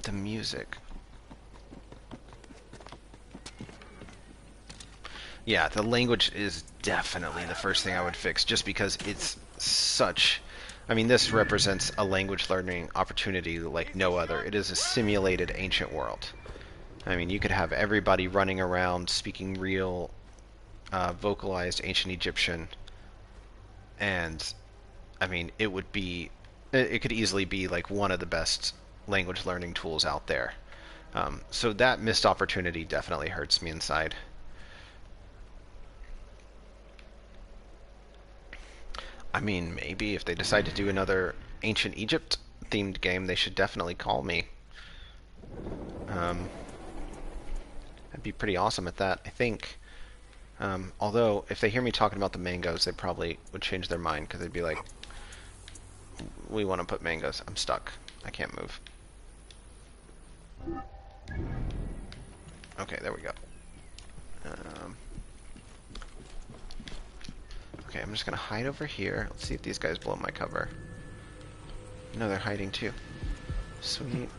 The music. Yeah, the language is definitely the first thing I would fix, just because it's such... I mean, this represents a language learning opportunity like no other. It is a simulated ancient world. I mean, you could have everybody running around speaking real, vocalized ancient Egyptian, and, I mean, it would be... It could easily be like one of the best language learning tools out there. So that missed opportunity definitely hurts me inside. I mean, maybe if they decide to do another ancient Egypt themed game, they should definitely call me. I'd be pretty awesome at that, I think. Although, if they hear me talking about the mangoes, they probably would change their mind, because they'd be like, we want to put mangoes. I'm stuck. I can't move. Okay, there we go. Okay, I'm just gonna hide over here. Let's see if these guys blow my cover. No, they're hiding too. Sweet.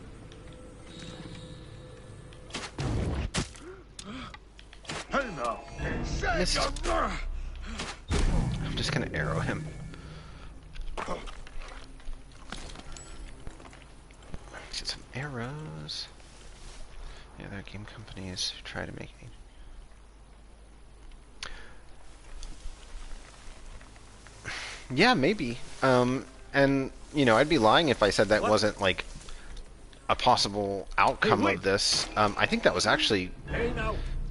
Missed. I'm just gonna arrow him. Let's get some arrows. Yeah, there are game companies who try to make me. Yeah, maybe. And, you know, I'd be lying if I said that wasn't, like, a possible outcome of this. I think that was actually...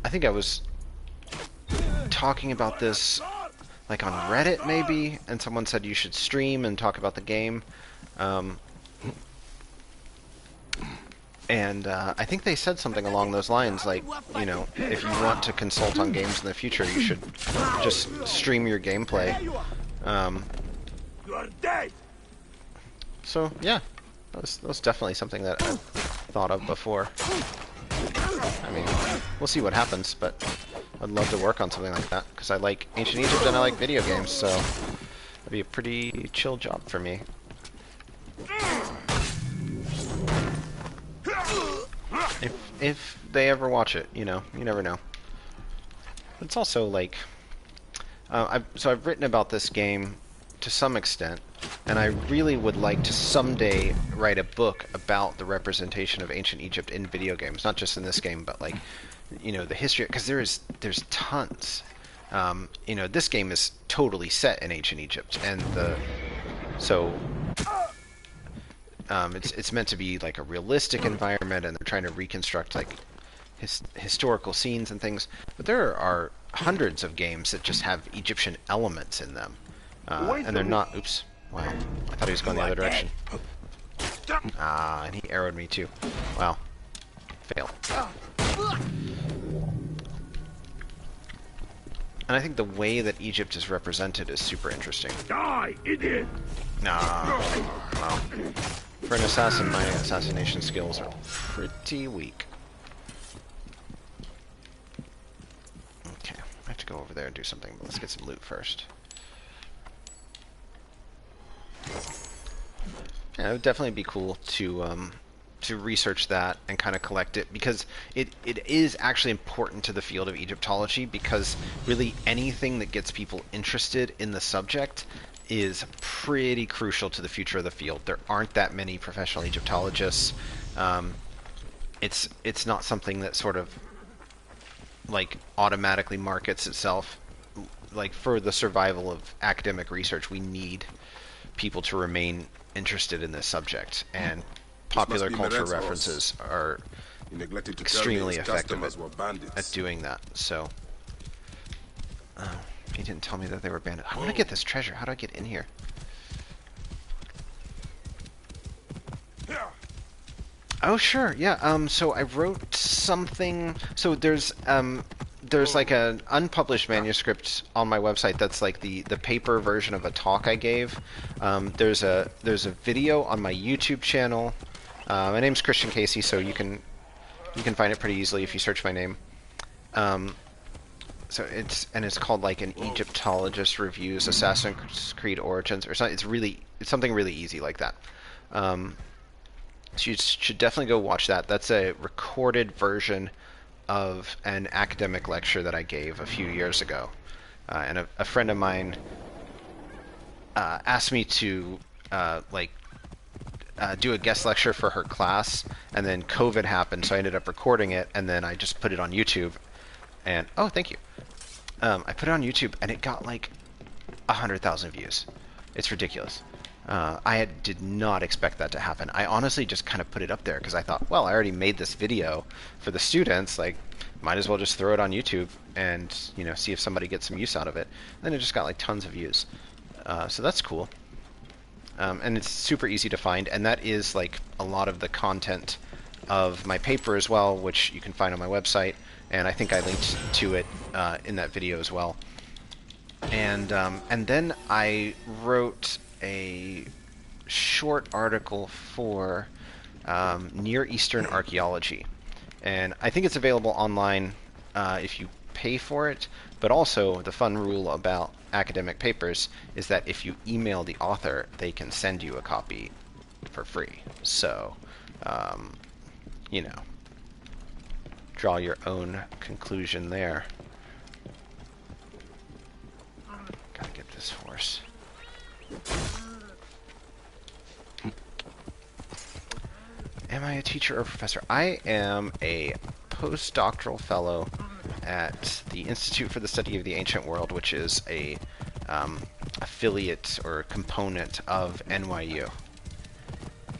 I think I was talking about this, like, on Reddit, maybe, and someone said you should stream and talk about the game. And I think they said something along those lines, like, you know, if you want to consult on games in the future, you should just stream your gameplay. So yeah, that was definitely something that I thought of before. I mean, we'll see what happens, but I'd love to work on something like that, because I like ancient Egypt and I like video games, so it'd be a pretty chill job for me. If they ever watch it, you know, you never know. It's also like, I've written about this game to some extent, and I really would like to someday write a book about the representation of ancient Egypt in video games, not just in this game, but like, you know, the history, because there's tons. You know, this game is totally set in ancient Egypt, and it's meant to be like a realistic environment, and they're trying to reconstruct like historical scenes and things. But there are hundreds of games that just have Egyptian elements in them, and they're not. Oops! Wow, I thought he was going the other direction. Ah, and he arrowed me too. Wow, fail. And I think the way that Egypt is represented is super interesting. Die, idiot! Nah. Well, for an assassin, my assassination skills are pretty weak. Okay, I have to go over there and do something, but let's get some loot first. Yeah, it would definitely be cool to research that and kind of collect it, because it is actually important to the field of Egyptology, because really anything that gets people interested in the subject is pretty crucial to the future of the field. There aren't that many professional Egyptologists. It's not something that sort of like automatically markets itself. Like, for the survival of academic research, we need people to remain interested in this subject, and popular be culture Meret's horse. references are He neglected to tell me extremely his effective customers were bandits. at doing that. So he didn't tell me that they were bandits. I want to get this treasure. How do I get in here? Oh sure, yeah. So I wrote something. So there's like an unpublished manuscript on my website that's like the paper version of a talk I gave. There's a video on my YouTube channel. My name's Christian Casey, so you can find it pretty easily if you search my name. So it's called like an Egyptologist reviews Assassin's Creed Origins or something. It's something really easy like that. So you should definitely go watch that. That's a recorded version of an academic lecture that I gave a few years ago. And a friend of mine asked me to do a guest lecture for her class, and then COVID happened, so I ended up recording it, and then I just put it on YouTube. And oh, thank you. I put it on YouTube, and it got like 100,000 views. It's ridiculous. I did not expect that to happen. I honestly just kind of put it up there because I thought, well, I already made this video for the students, like, might as well just throw it on YouTube and, see if somebody gets some use out of it. And then it just got like tons of views. So that's cool. And it's super easy to find, and that is like a lot of the content of my paper as well, which you can find on my website, and I think I linked to it in that video as well. And then I wrote a short article for Near Eastern archaeology, and I think it's available online if you pay for it. But also, the fun rule about academic papers is that if you email the author, they can send you a copy for free. So, draw your own conclusion there. Gotta get this horse. Am I a teacher or professor? I am a postdoctoral fellow at the Institute for the Study of the Ancient World, which is a affiliate or component of NYU.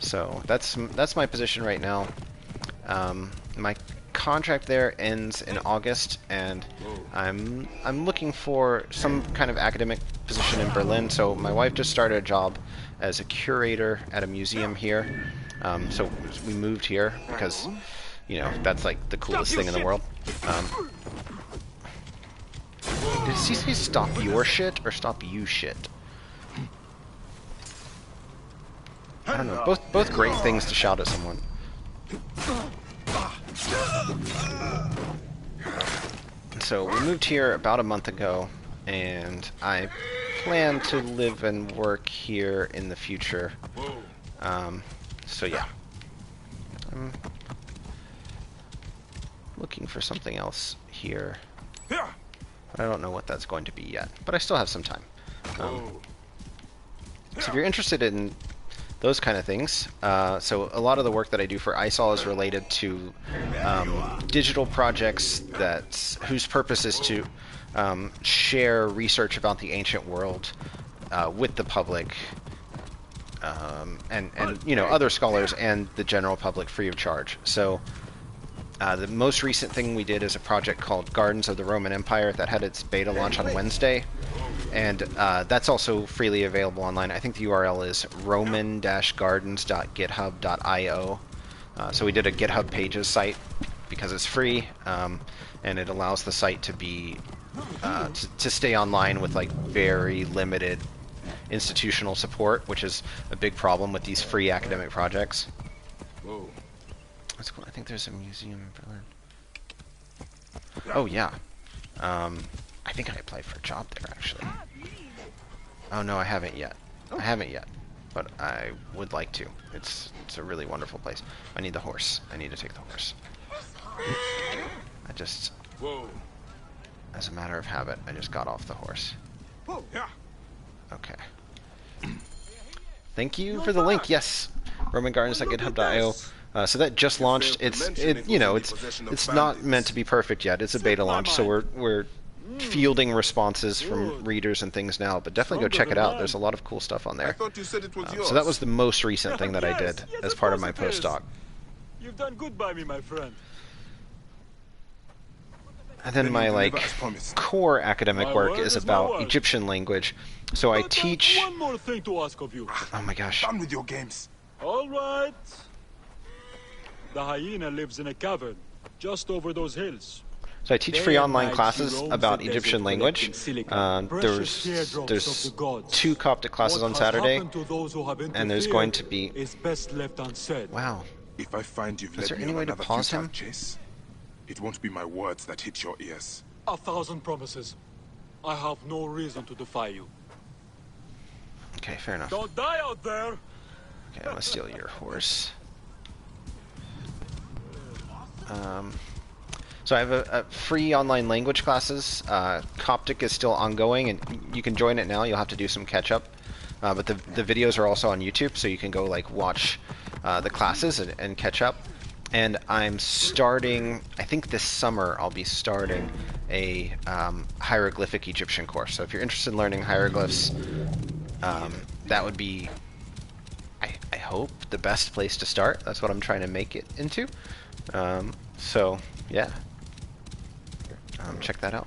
So that's my position right now. My contract there ends in August, and I'm looking for some kind of academic position in Berlin. So my wife just started a job as a curator at a museum here. So we moved here because, that's like the coolest thing in the world. Did he say stop your shit or stop you shit? I don't know. Both great things to shout at someone. So we moved here about a month ago, and I plan to live and work here in the future. So yeah, I'm looking for something else here, but I don't know what that's going to be yet. But I still have some time. So if you're interested in those kind of things, so a lot of the work that I do for ISOL is related to digital projects whose purpose is to share research about the ancient world with the public. And other scholars and the general public free of charge. So the most recent thing we did is a project called Gardens of the Roman Empire that had its beta launch on Wednesday, and that's also freely available online. I think the URL is roman-gardens.github.io. So we did a GitHub Pages site because it's free, and it allows the site to be to stay online with like very limited institutional support, which is a big problem with these free academic projects. Whoa. That's cool. I think there's a museum in Berlin. Oh yeah. I think I applied for a job there actually. Oh no, I haven't yet. But I would like to. It's a really wonderful place. I need the horse. I need to take the horse. I just, as a matter of habit, I just got off the horse. Okay. Thank you for the link. Yes, romangardens.github.io. So that just launched. It's not meant to be perfect yet. It's a beta launch, so we're fielding responses from readers and things now, but definitely go check it out. There's a lot of cool stuff on there. I thought you said it was yours. So that was the most recent thing that I did as part of my postdoc. You've done good by me, my friend. And then my core academic work is about Egyptian language. So I teach. One more thing to ask of you. Oh my gosh. Done with your games. All right. The hyena lives in a cavern just over those hills. So I teach free online classes about Egyptian language. There's 2 Coptic classes on Saturday, and there's going to be. Wow. If I find you've Is led there me any on way to another pause futile him? chase, it won't be my words that hit your ears. 1,000 promises. I have no reason to defy you. Okay, fair enough. Don't die out there. Okay, I'm gonna steal your horse. So I have a free online language classes. Coptic is still ongoing, and you can join it now. You'll have to do some catch up, but the videos are also on YouTube, so you can go watch the classes and catch up. And I'm starting, I think this summer I'll be starting a hieroglyphic Egyptian course. So if you're interested in learning hieroglyphs, that would be, I hope, the best place to start. That's what I'm trying to make it into. So yeah, check that out.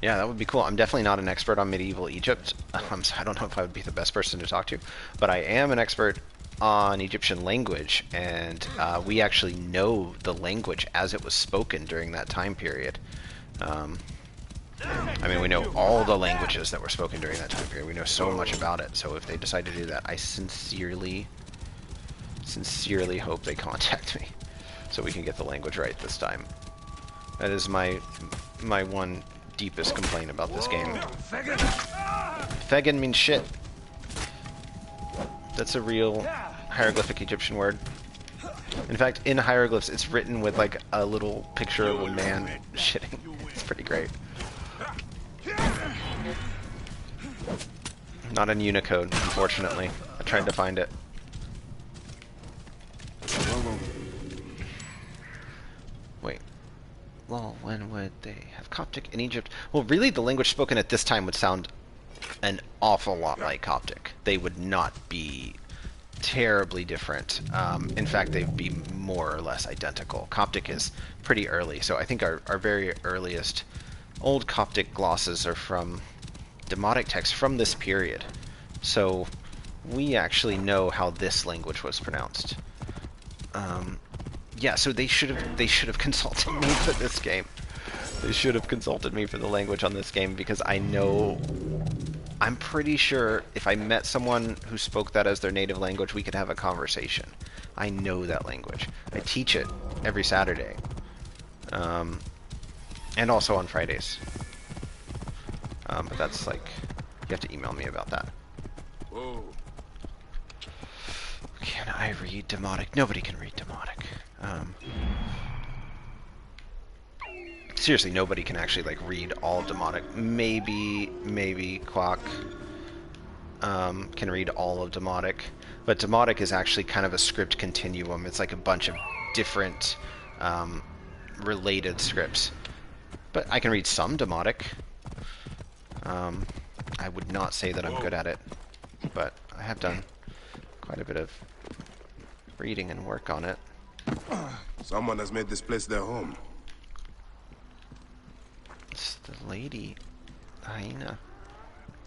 Yeah, that would be cool. I'm definitely not an expert on medieval Egypt. I don't know if I would be the best person to talk to, but I am an expert on Egyptian language, and we actually know the language as it was spoken during that time period. I mean, we know all the languages that were spoken during that time period. We know so much about it. So if they decide to do that, I sincerely hope they contact me so we can get the language right this time. That is my one deepest complaint about this game. Fegin means shit. That's a real hieroglyphic Egyptian word. In fact, in hieroglyphs, it's written with a little picture of a man shitting. It's pretty great. Not in Unicode, unfortunately. I tried to find it. Wait. Well, when would they have Coptic in Egypt? Well, really, the language spoken at this time would sound an awful lot like Coptic. They would not be terribly different. In fact, they'd be more or less identical. Coptic is pretty early, so I think our very earliest old Coptic glosses are from Demotic texts from this period. So we actually know how this language was pronounced. Yeah, so they should have consulted me for this game. They should have consulted me for the language on this game, because I'm pretty sure if I met someone who spoke that as their native language, we could have a conversation. I know that language. I teach it every Saturday. And also on Fridays. But that's you have to email me about that. Whoa. Can I read Demotic? Nobody can read Demotic. Seriously, nobody can actually read all of Demotic. Maybe Quack can read all of Demotic, but Demotic is actually kind of a script continuum. It's like a bunch of different related scripts. But I can read some Demotic. I would not say that I'm good at it, but I have done quite a bit of reading and work on it. Someone has made this place their home. It's the lady hyena.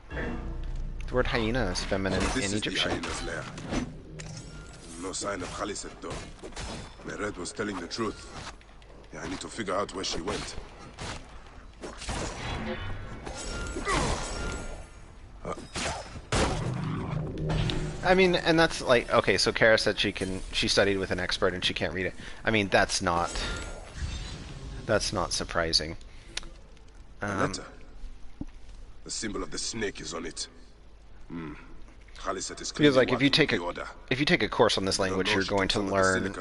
The word hyena is feminine in Egyptian. This is the hyena's lair. No sign of Khaliset though. Meret was telling the truth. Yeah, I need to figure out where she went. I mean, and that's okay, so Kara said she studied with an expert and she can't read it. I mean, that's not surprising. A letter. The symbol of the snake is on it. Khaliset is because if you take a course on this language, you're going to learn.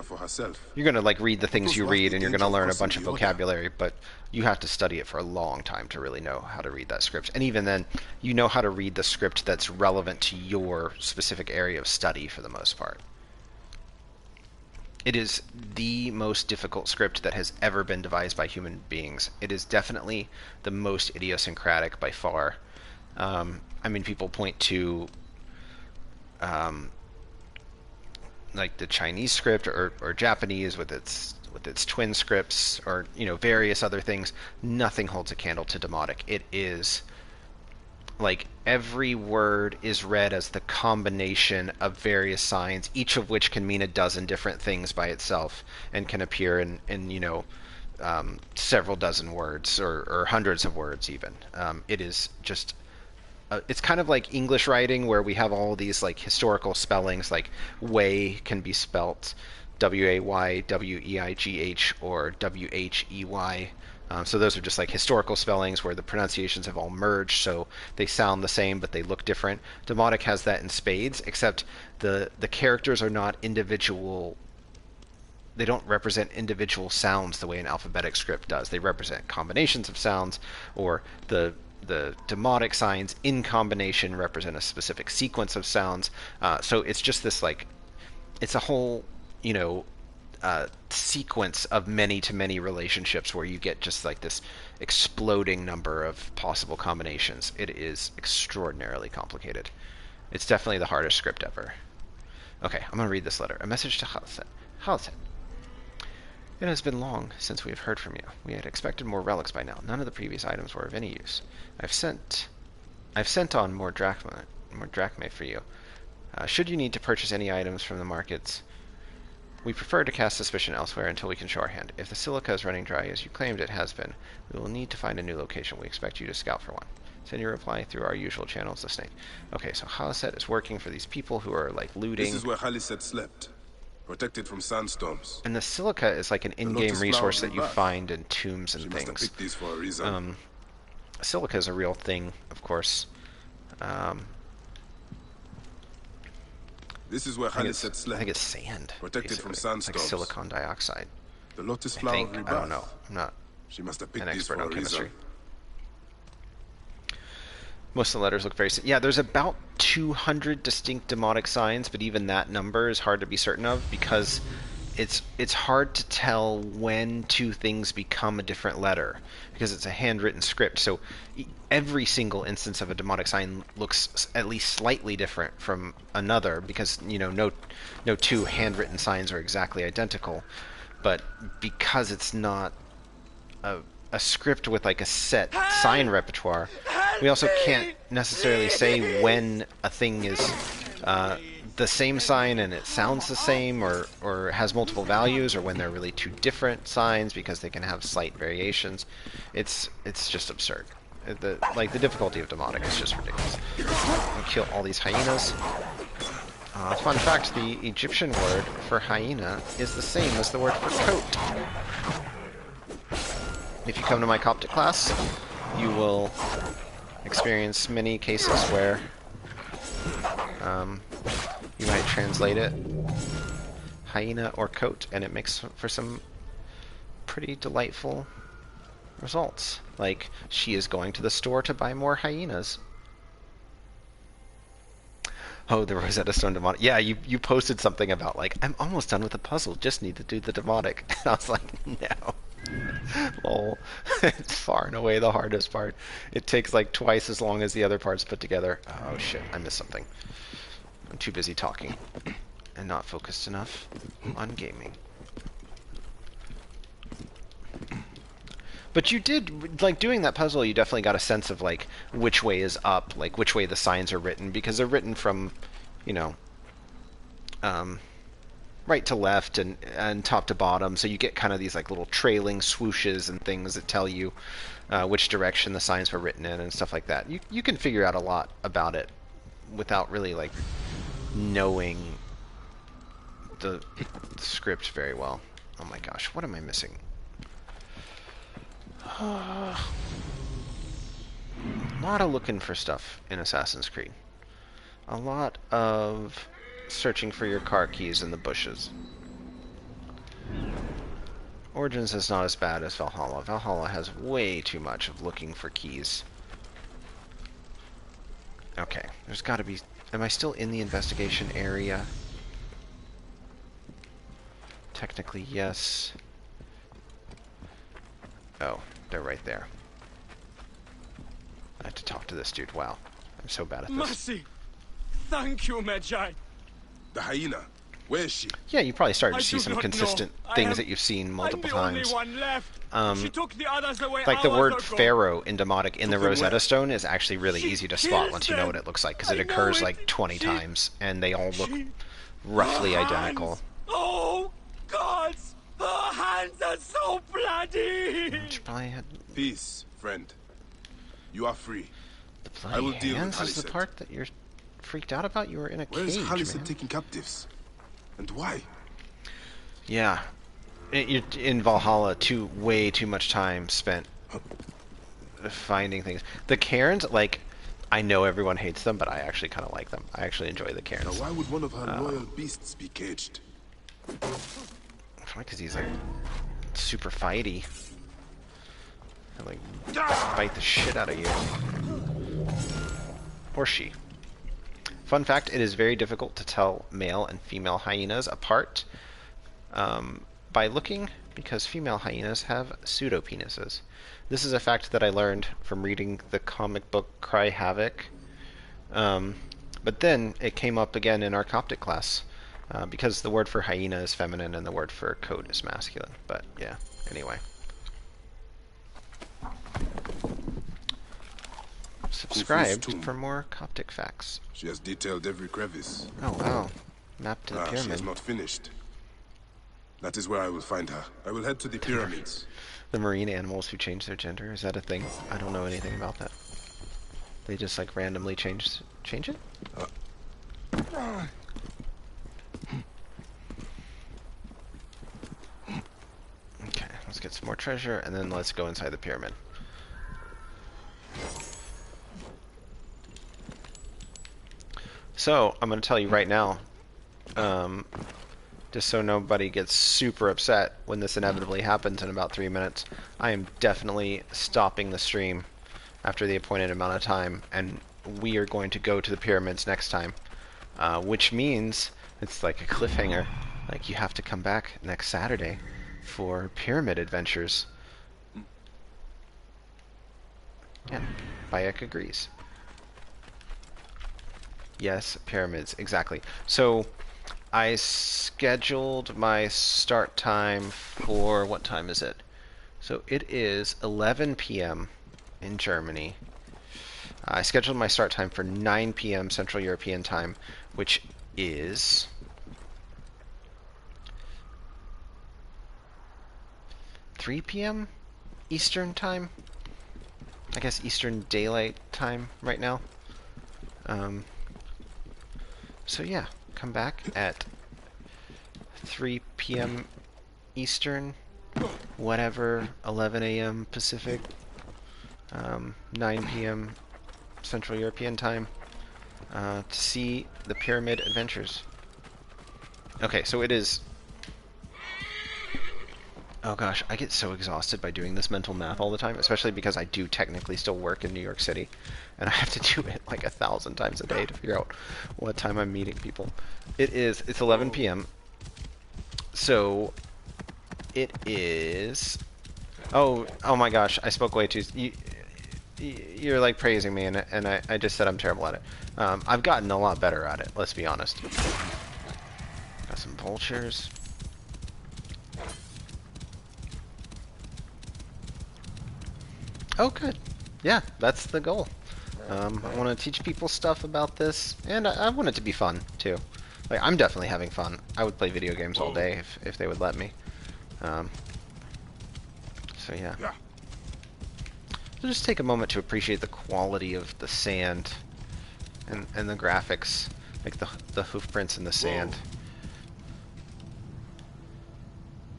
You're going to read the things you read, and you're going to learn a bunch of vocabulary. But you have to study it for a long time to really know how to read that script. And even then, you know how to read the script that's relevant to your specific area of study for the most part. It is the most difficult script that has ever been devised by human beings. It is definitely the most idiosyncratic by far. I mean, people point to like the Chinese script or Japanese with its twin scripts, or various other things. Nothing holds a candle to Demotic. It is like every word is read as the combination of various signs, each of which can mean a dozen different things by itself, and can appear in several dozen words or hundreds of words even. It is just it's kind of like English writing, where we have all these like historical spellings, like way can be spelt W-A-Y, W-E-I-G-H, or W-H-E-Y. So those are just like historical spellings where the pronunciations have all merged, so they sound the same but they look different. Demotic has that in spades, except the characters are not individual. They don't represent individual sounds the way an alphabetic script does. They represent combinations of sounds, or the demotic signs in combination represent a specific sequence of sounds. So it's just this like, it's a whole, sequence of many-to-many relationships where you get just like this exploding number of possible combinations. It is extraordinarily complicated. It's definitely the hardest script ever. Okay, I'm going to read this letter. A message to Halset. Halset. It has been long since we have heard from you. We had expected more relics by now. None of the previous items were of any use. I've sent on more drachmae for you. Should you need to purchase any items from the markets, we prefer to cast suspicion elsewhere until we can show our hand. If the silica is running dry, as you claimed it has been, we will need to find a new location. We expect you to scout for one. Send your reply through our usual channels, the snake. Okay, so Haliset is working for these people who are like looting. This is where Haliset slept, protected from sandstorms. And the silica is like an in-game resource that you find in tombs and things. Must have picked these for a reason. Silica is a real thing, of course. This is where Haliset slept. I think it's sand. Protected from sandstorms. Like silicon dioxide. The lotus flower of rebirth. I don't know. I'm not She must have picked an these expert for on a chemistry. reason. Most of the letters look very similar. Yeah, there's about 200 distinct demotic signs, but even that number is hard to be certain of, because it's hard to tell when two things become a different letter, because it's a handwritten script. So every single instance of a demotic sign looks at least slightly different from another, because no two handwritten signs are exactly identical. But because it's not a script with like a set sign repertoire, we also can't necessarily say when a thing is the same sign and it sounds the same, or has multiple values, or when they're really two different signs, because they can have slight variations. It's just absurd. The difficulty of demotic is just ridiculous. I'll kill all these hyenas. Fun fact, the Egyptian word for hyena is the same as the word for coat. If you come to my Coptic class, you will experience many cases where you might translate it hyena or coat, and it makes for some pretty delightful results. Like, she is going to the store to buy more hyenas. Oh, the Rosetta Stone demonic. Yeah, you posted something about, like, I'm almost done with the puzzle, just need to do the demonic. And I was like, no. Lol. It's far and away the hardest part. It takes like twice as long as the other parts put together. Oh shit, I missed something. I'm too busy talking and not focused enough on gaming. But you did, like, doing that puzzle, you definitely got a sense of, like, which way is up, like, which way the signs are written, because they're written from, right to left and top to bottom, so you get kind of these, like, little trailing swooshes and things that tell you which direction the signs were written in and stuff like that. You can figure out a lot about it without really, like, knowing the script very well. Oh my gosh, what am I missing? A lot of looking for stuff in Assassin's Creed. A lot of searching for your car keys in the bushes. Origins is not as bad as Valhalla. Valhalla has way too much of looking for keys. Okay, there's gotta be... Am I still in the investigation area? technically, yes. Oh, they're right there. I have to talk to this dude. Wow. I'm so bad at this. Mercy! Thank you, Magi. The hyena. Where is she? Yeah, you probably started to I see do some not consistent know. things that you've seen multiple times. I'm the only one left. She took the others away Like the hours word ago. pharaoh in Demotic in the Took them Rosetta where? Stone is actually really She easy to spot kills once you know what them. it looks like, because I it know occurs it. like 20 She- times, and they all look She- roughly Her identical. hands. Oh, gods! Her hands are so bloody! Should probably had Peace, friend. You are free. the I will bloody deal with hands is the Haliset. part that you're freaked out about. You were in a Where is cage, Haliset man. taking captives? And why? Yeah, you're in Valhalla. Way too much time spent finding things. The Cairns, like, I know everyone hates them, but I actually kind of like them. I actually enjoy the Cairns. Now why would one of her loyal beasts be caged? Probably because he's like super fighty. And like bite the shit out of you. Or she. Fun fact, it is very difficult to tell male and female hyenas apart by looking, because female hyenas have pseudopenises. This is a fact that I learned from reading the comic book Cry Havoc. But then it came up again in our Coptic class. Because the word for hyena is feminine and the word for coat is masculine. But yeah, anyway. Subscribe for more Coptic facts. She has detailed every crevice. Oh wow. Map to the She has pyramid. not finished. That is where I will find her. I will head to the pyramids. The marine animals who change their gender, is that a thing? I don't know anything about that. They just like randomly change it? Okay, let's get some more treasure and then let's go inside the pyramid. So, I'm going to tell you right now, just so nobody gets super upset when this inevitably happens in about 3 minutes, I am definitely stopping the stream after the appointed amount of time, and we are going to go to the pyramids next time, which means it's like a cliffhanger. Like, you have to come back next Saturday for pyramid adventures. Yeah, Bayek agrees. Yes, pyramids, exactly. So, I scheduled my start time for, what time is it? So it is 11 p.m. in Germany. I scheduled my start time for 9 p.m. Central European time, which is 3 p.m. Eastern time. I guess Eastern Daylight Time right now. So yeah, come back at 3 p.m. Eastern, whatever, 11 a.m. Pacific, 9 p.m. Central European Time, to see the Pyramid Adventures. Okay, so it is... Oh gosh, I get so exhausted by doing this mental math all the time, especially because I do technically still work in New York City, and I have to do it like 1,000 times a day to figure out what time I'm meeting people. It's 11 p.m. So it is... Oh my gosh, I spoke way too... You're like praising me, and I just said I'm terrible at it. I've gotten a lot better at it, let's be honest. Got some vultures. Oh, good. Yeah, that's the goal. I want to teach people stuff about this, and I want it to be fun, too. Like, I'm definitely having fun. I would play video games all day if they would let me. So, yeah. So just take a moment to appreciate the quality of the sand and the graphics, like the hoof prints in the sand.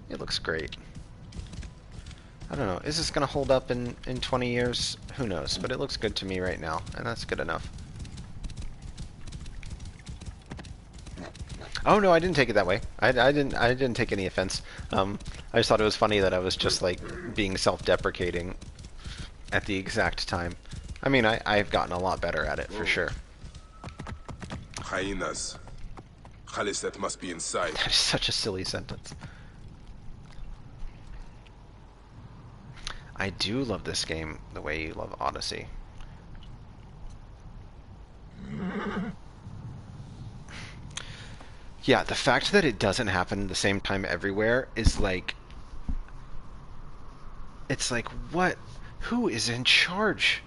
It looks great. I don't know, is this going to hold up in 20 years? Who knows, but it looks good to me right now, and that's good enough. Oh no, I didn't take it that way. I didn't take any offense. I just thought it was funny that I was just like being self-deprecating at the exact time. I mean, I've gotten a lot better at it, for sure. Hyenas. Haliset must be inside. That is such a silly sentence. I do love this game the way you love Odyssey. Yeah, the fact that it doesn't happen at the same time everywhere is like... It's like, what? Who is in charge?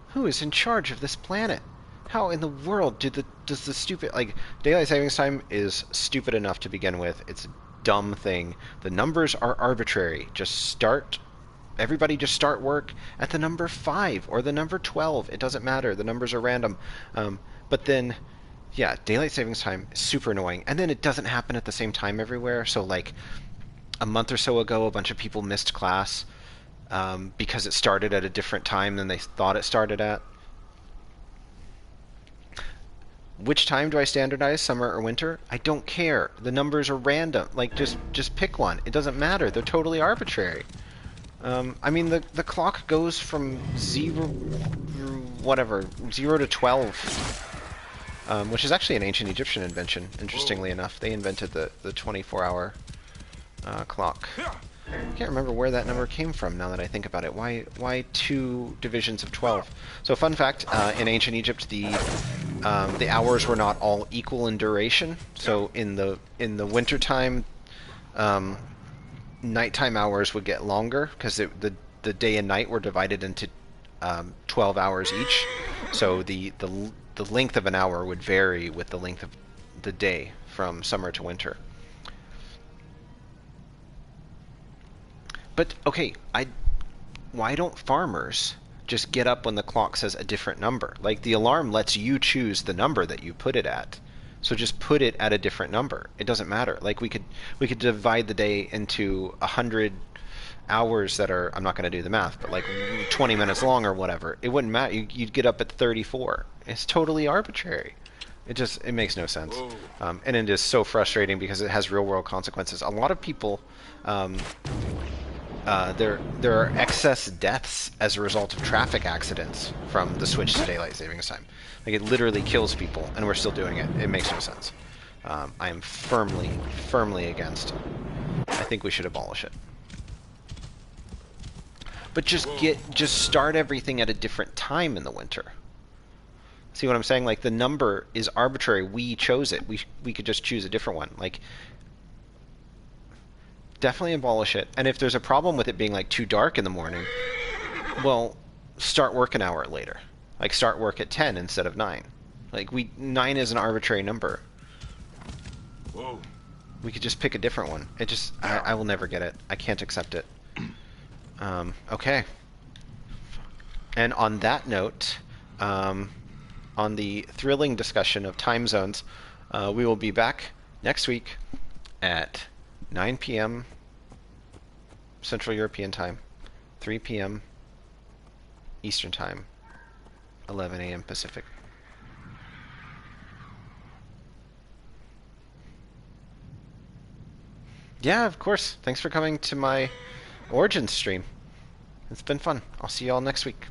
Who is in charge of this planet? How in the world does the stupid... Like, daylight savings time is stupid enough to begin with. It's a dumb thing. The numbers are arbitrary. Everybody just start work at the number 5 or the number 12. It doesn't matter. The numbers are random. But then... Yeah, daylight savings time is super annoying. And then it doesn't happen at the same time everywhere. So, like, a month or so ago, a bunch of people missed class because it started at a different time than they thought it started at. Which time do I standardize, summer or winter? I don't care. The numbers are random. Like, just pick one. It doesn't matter. They're totally arbitrary. I mean, the clock goes from 0 to 12. Which is actually an ancient Egyptian invention, interestingly enough. They invented the 24-hour clock. I can't remember where that number came from now that I think about it. Why 2 divisions of 12? So fun fact, in ancient Egypt, the hours were not all equal in duration. So in the wintertime, nighttime hours would get longer because the day and night were divided into 12 hours each. So the length of an hour would vary with the length of the day from summer to winter. But, okay, why don't farmers just get up when the clock says a different number? Like, the alarm lets you choose the number that you put it at. So just put it at a different number. It doesn't matter. Like, we could divide the day into 100 hours that are, I'm not going to do the math, but like 20 minutes long or whatever. It wouldn't matter. You'd get up at 34. It's totally arbitrary. It makes no sense. And it is so frustrating because it has real world consequences. A lot of people, there are excess deaths as a result of traffic accidents from the switch to daylight savings time. Like, it literally kills people, and we're still doing it. It makes no sense. I am firmly against. I think we should abolish it. But just start everything at a different time in the winter. See what I'm saying? Like, the number is arbitrary. We chose it. We could just choose a different one. Like, definitely abolish it. And if there's a problem with it being like too dark in the morning, well, start work an hour later. Like, start work at 10 instead of 9. Like, 9 is an arbitrary number. Whoa. We could just pick a different one. I will never get it. I can't accept it. Okay. And on that note, on the thrilling discussion of time zones, we will be back next week at 9 p.m. Central European Time, 3 p.m. Eastern Time, 11 a.m. Pacific. Yeah, of course. Thanks for coming to my Origins stream. It's been fun. I'll see you all next week.